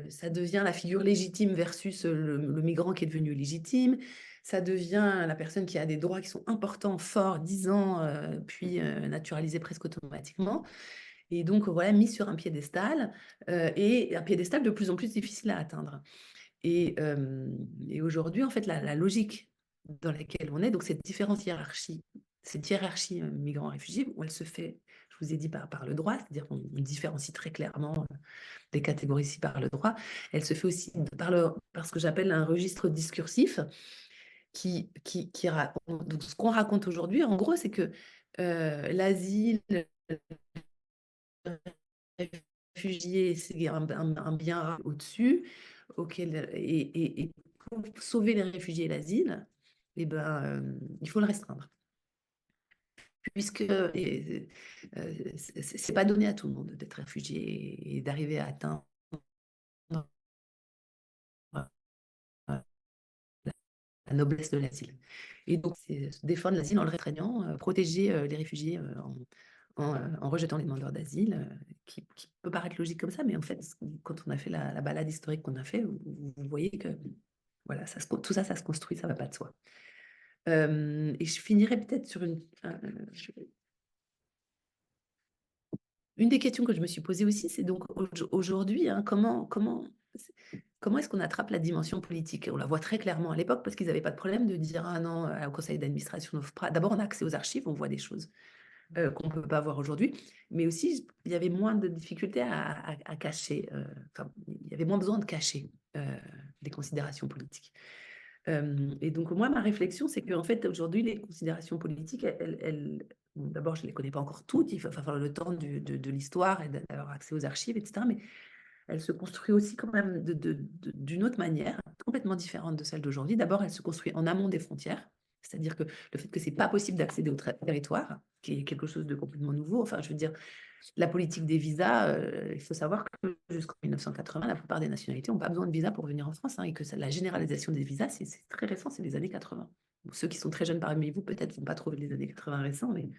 ça devient la figure légitime versus le migrant qui est devenu légitime. Ça devient la personne qui a des droits qui sont importants, forts, 10 ans, puis naturalisés presque automatiquement. Et donc, voilà, mis sur un piédestal, et un piédestal de plus en plus difficile à atteindre. Et aujourd'hui, en fait, la logique dans laquelle on est, donc cette hiérarchie migrants-réfugiés, où elle se fait, je vous ai dit, par le droit, c'est-à-dire qu'on différencie très clairement les catégories ici par le droit, elle se fait aussi par ce que j'appelle un registre discursif qui raconte. Donc, ce qu'on raconte aujourd'hui, en gros, c'est que l'asile, réfugié, c'est un bien au-dessus, et pour sauver les réfugiés et l'asile, eh ben, il faut le restreindre. Puisque c'est pas donné à tout le monde d'être réfugié et d'arriver à atteindre la noblesse de l'asile. Et donc, c'est défendre l'asile en le restreignant, protéger les réfugiés en rejetant les demandeurs d'asile, qui peut paraître logique comme ça, mais en fait, quand on a fait la balade historique qu'on a fait, vous voyez que voilà, tout ça, ça se construit, ça ne va pas de soi. Et je finirai peut-être sur une des questions que je me suis posée aussi, c'est donc aujourd'hui, hein, comment est-ce qu'on attrape la dimension politique? On la voit très clairement à l'époque parce qu'ils n'avaient pas de problème de dire ah non, au conseil d'administration d'OFPRA. D'abord, on a accès aux archives, on voit des choses qu'on ne peut pas voir aujourd'hui, mais aussi il y avait moins de difficultés à cacher, il y avait moins besoin de cacher des considérations politiques. Et donc moi, ma réflexion, c'est qu'en fait, aujourd'hui, les considérations politiques, bon, d'abord, je ne les connais pas encore toutes, il va falloir le temps de l'histoire et d'avoir accès aux archives, etc., mais elle se construit aussi quand même d'une autre manière, complètement différente de celle d'aujourd'hui. D'abord, elle se construit en amont des frontières, c'est-à-dire que le fait que ce n'est pas possible d'accéder au territoire, qui est quelque chose de complètement nouveau. Enfin, je veux dire, la politique des visas, il faut savoir que jusqu'en 1980, la plupart des nationalités n'ont pas besoin de visa pour venir en France, hein, et que la généralisation des visas, c'est très récent, c'est les années 80. Bon, ceux qui sont très jeunes parmi vous, peut-être, ne vont pas trouver les années 80 récents, mais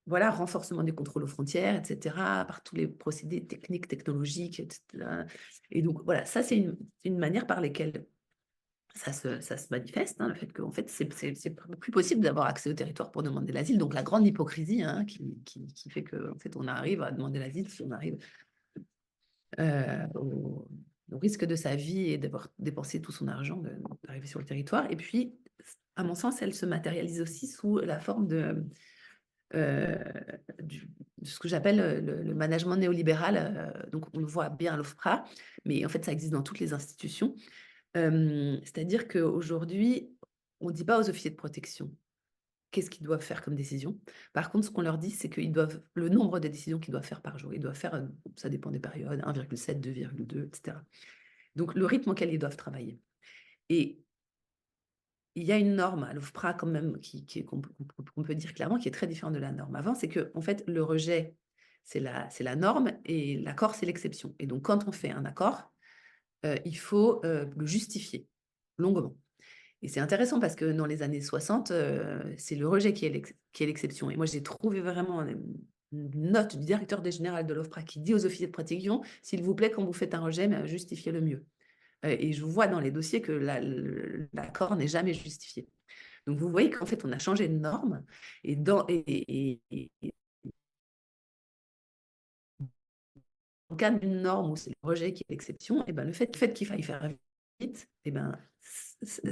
voilà, renforcement des contrôles aux frontières, etc., par tous les procédés techniques, technologiques, etc. Et donc, voilà, ça, c'est une manière par laquelle ça se manifeste, hein, le fait qu'en fait, c'est plus possible d'avoir accès au territoire pour demander l'asile. Donc, la grande hypocrisie, hein, qui fait qu'en fait, on arrive à demander l'asile si on arrive au risque de sa vie et d'avoir dépensé tout son argent d'arriver sur le territoire. Et puis, à mon sens, elle se matérialise aussi sous la forme de ce que j'appelle le management néolibéral. Donc, on le voit bien à l'OFPRA, mais en fait, ça existe dans toutes les institutions. C'est-à-dire qu'aujourd'hui, on ne dit pas aux officiers de protection qu'est-ce qu'ils doivent faire comme décision. Par contre, ce qu'on leur dit, c'est qu'ils doivent, le nombre de décisions qu'ils doivent faire par jour, ils doivent faire, ça dépend des périodes, 1,7, 2,2, etc. Donc, le rythme auquel ils doivent travailler. Et il y a une norme à l'OFPRA quand même qu'on peut dire clairement qui est très différente de la norme avant, c'est que en fait, le rejet, c'est la norme et l'accord, c'est l'exception. Et donc, quand on fait un accord, il faut le justifier longuement. Et c'est intéressant parce que dans les années 60, c'est le rejet qui est l'exception. Et moi, j'ai trouvé vraiment une note du directeur général de l'OFPRA qui dit aux officiers de protection, s'il vous plaît, quand vous faites un rejet, justifiez-le mieux. Et je vois dans les dossiers que l'accord n'est jamais justifié. Donc, vous voyez qu'en fait, on a changé de norme. Et dans le cadre d'une norme où c'est le rejet qui est l'exception, et ben, le fait qu'il faille faire vite, et ben, ça,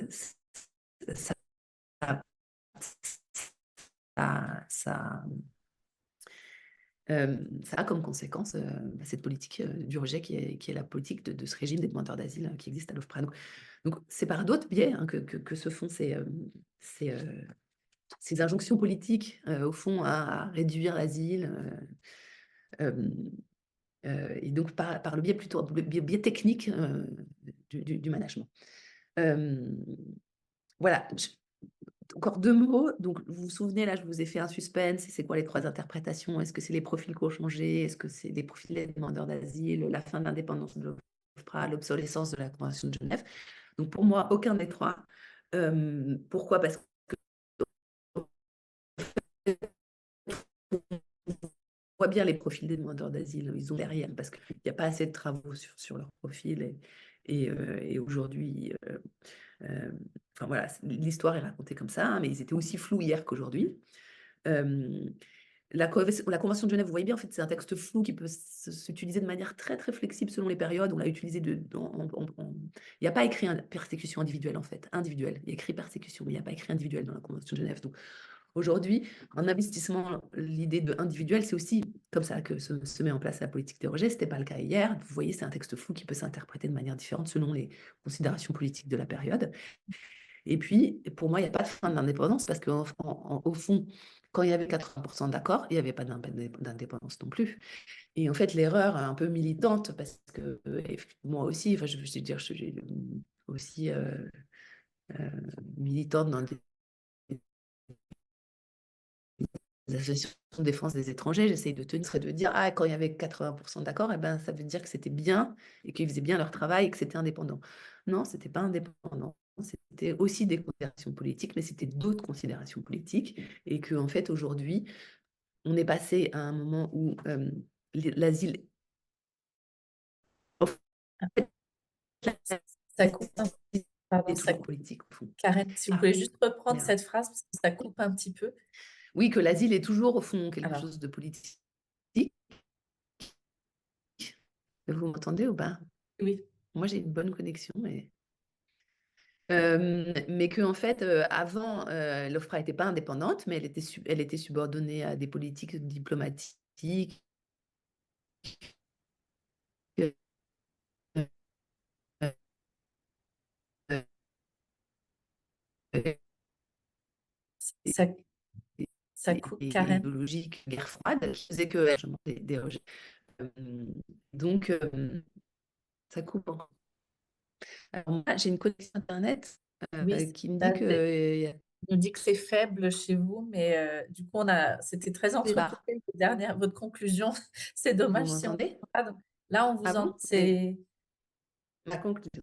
ça a comme conséquence cette politique du rejet qui est la politique de ce régime des demandeurs d'asile qui existe à l'OFPRA. Donc c'est par d'autres biais que se font ces injonctions politiques, au fond, à réduire l'asile, et donc par le biais plutôt le biais technique du management. Voilà. Encore deux mots. Donc, vous vous souvenez, là, je vous ai fait un suspense. C'est quoi les trois interprétations? Est-ce que c'est les profils qui ont changé? Est-ce que c'est des profils des demandeurs d'asile, la fin de l'indépendance de l'OFPRA, l'obsolescence de la Convention de Genève? Donc, pour moi, aucun des trois. Pourquoi? Parce que voit bien les profils des demandeurs d'asile, ils ont derrière, parce qu'il n'y a pas assez de travaux sur leur profil. Et aujourd'hui, enfin voilà, l'histoire est racontée comme ça, hein, mais ils étaient aussi flous hier qu'aujourd'hui. La Convention de Genève, vous voyez bien, en fait, c'est un texte flou qui peut s'utiliser de manière très, très flexible selon les périodes. On l'a utilisé il n'y a pas écrit persécution individuelle, en fait. Individuelle. Il y a écrit persécution, mais il n'y a pas écrit individuelle dans la Convention de Genève. Donc, aujourd'hui, en investissement, l'idée de individuel, c'est aussi comme ça que se met en place la politique des rejets. Ce n'était pas le cas hier. Vous voyez, c'est un texte flou qui peut s'interpréter de manière différente selon les considérations politiques de la période. Et puis, pour moi, il n'y a pas de fin de l'indépendance parce qu'au fond, quand il y avait 80% d'accord, il n'y avait pas d'indépendance non plus. Et en fait, l'erreur un peu militante, parce que moi aussi, enfin, je veux dire, je suis aussi militante dans des associations de défense des étrangers, j'essaye de tenir et de dire, ah, quand il y avait 80% d'accord, eh ben, ça veut dire que c'était bien et qu'ils faisaient bien leur travail et que c'était indépendant. Non, ce n'était pas indépendant. C'était aussi des considérations politiques, mais c'était d'autres considérations politiques. Et qu'en fait, aujourd'hui, on est passé à un moment où l'asile... Ça coupe pardon, est toujours politique, au fond. Karen, si vous Ah, pouvez juste reprendre merde. cette phrase, parce que ça coupe un petit peu. Oui, que l'asile est toujours, au fond, quelque Alors. chose de politique. Vous m'entendez ou pas? Oui. Moi, j'ai une bonne connexion, mais que en fait, avant, l'OFPRA n'était pas indépendante, mais elle était subordonnée à des politiques diplomatiques. euh, euh, euh, Ça coupe, Karen. idéologique, guerre froide, qui faisait que des rejets. Donc, ça coupe. Alors, moi, j'ai une connexion Internet Oui, qui me ça, dit que nous dit que c'est faible chez vous, mais du coup, c'était très entrecoupé. Votre conclusion, c'est vous dommage si on m'entendez? pas. Là, on Ah vous bon? entend. C'est Ma conclusion.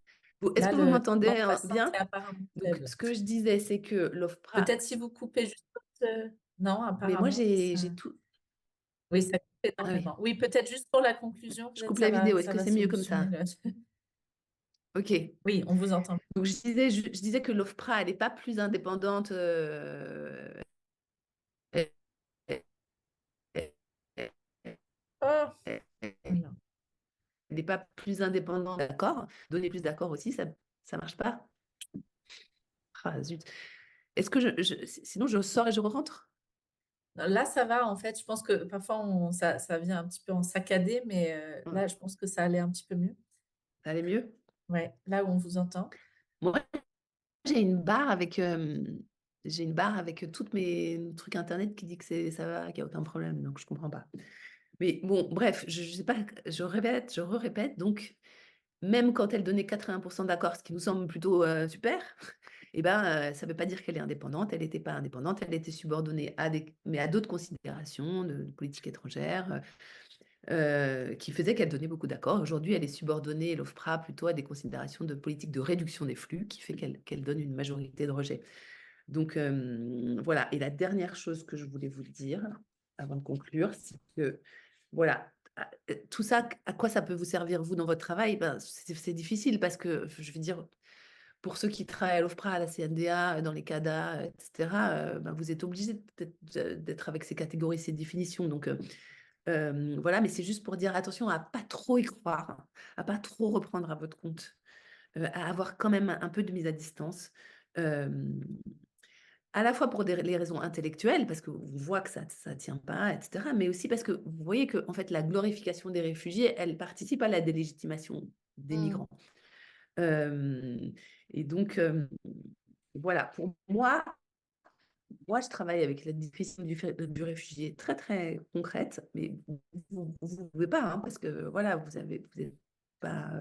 Est-ce là que vous le m'entendez passant, bien? c'est apparemment Donc, faible. ce que je disais, c'est que l'OFPRA, Peut-être si vous coupez juste. Non, mais moi, apparemment. j'ai tout. Oui, ça coupe Ah oui, énormément. Oui, peut-être juste pour la conclusion, je peut-être coupe la vidéo. Est-ce ça que va c'est mieux comme ça? solutionner le. Ok. Oui, on vous entend. Donc, je disais que l'OFPRA, elle n'est pas plus indépendante. Elle Oh, alors. n'est pas plus indépendante, d'accord? Donner plus d'accords aussi, ça ne marche pas. Ah, zut. Est-ce que sinon, je sors et je rentre? Là, ça va, en fait. Je pense que parfois, ça vient un petit peu en saccadé, mais Ouais, là, je pense que ça allait un petit peu mieux. ça allait mieux? Ouais, là où on vous entend. Moi, j'ai une barre avec toutes mes trucs internet qui dit que ça va, qu'il n'y a aucun problème, donc je ne comprends pas. Mais bon, bref, je sais pas, je répète, donc même quand elle donnait 80% d'accord, ce qui nous semble plutôt super, eh ben, ça ne veut pas dire qu'elle est indépendante, elle n'était pas indépendante, elle était subordonnée mais à d'autres considérations de politique étrangère qui faisaient qu'elle donnait beaucoup d'accords. Aujourd'hui, elle est subordonnée, l'OFPRA, plutôt à des considérations de politique de réduction des flux qui fait qu'elle donne une majorité de rejet. Donc voilà, et la dernière chose que je voulais vous dire avant de conclure, c'est que voilà, tout ça, à quoi ça peut vous servir, vous, dans votre travail? Ben, c'est difficile parce que, je veux dire, pour ceux qui travaillent à l'OFPRA, à la CNDA, dans les CADA, etc., ben, vous êtes obligés d'être avec ces catégories, ces définitions. Donc voilà, mais c'est juste pour dire attention à pas trop y croire, à pas trop reprendre à votre compte, à avoir quand même un peu de mise à distance. À la fois pour les raisons intellectuelles, parce qu'on voit que ça ne tient pas, etc., mais aussi parce que vous voyez que en fait, la glorification des réfugiés, elle participe à la délégitimation des migrants. Et donc, voilà, pour moi, je travaille avec la définition du réfugié très, très concrète, mais vous ne pouvez pas, hein, parce que voilà, vous êtes pas...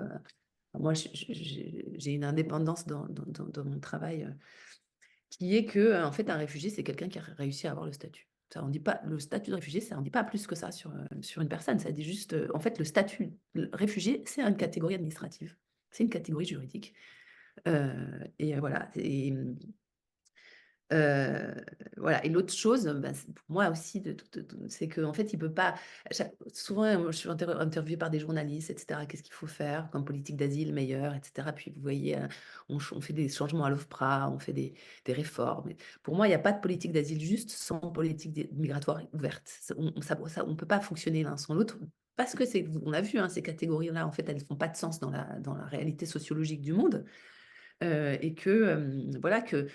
moi, j'ai une indépendance dans mon travail qui est que, en fait, un réfugié, c'est quelqu'un qui a réussi à avoir le statut. Ça, on dit pas, le statut de réfugié, ça ne dit pas plus que ça sur une personne. Ça dit juste, en fait, le réfugié, c'est une catégorie administrative. C'est une catégorie juridique. Et voilà. Heu, voilà et l'autre chose, bah, c'est pour moi aussi c'est qu'en fait, il peut pas souvent, moi, je suis interviewée par des journalistes et cetera. Qu'est-ce qu'il faut faire comme politique d'asile meilleure et cetera? Puis vous voyez, on fait des changements à l'OFPRA, on fait des réformes et pour moi, il y a pas de politique d'asile juste sans politique migratoire ouverte. On peut pas fonctionner l'un sans l'autre parce que on a vu, hein, ces catégories-là, en fait, elles font pas de sens dans la réalité sociologique du monde. Et que, voilà, que,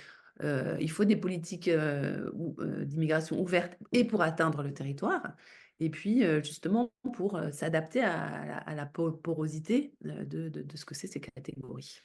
il faut des politiques, d'immigration ouvertes et pour atteindre le territoire et puis, justement pour, s'adapter à la porosité, de ce que c'est ces catégories.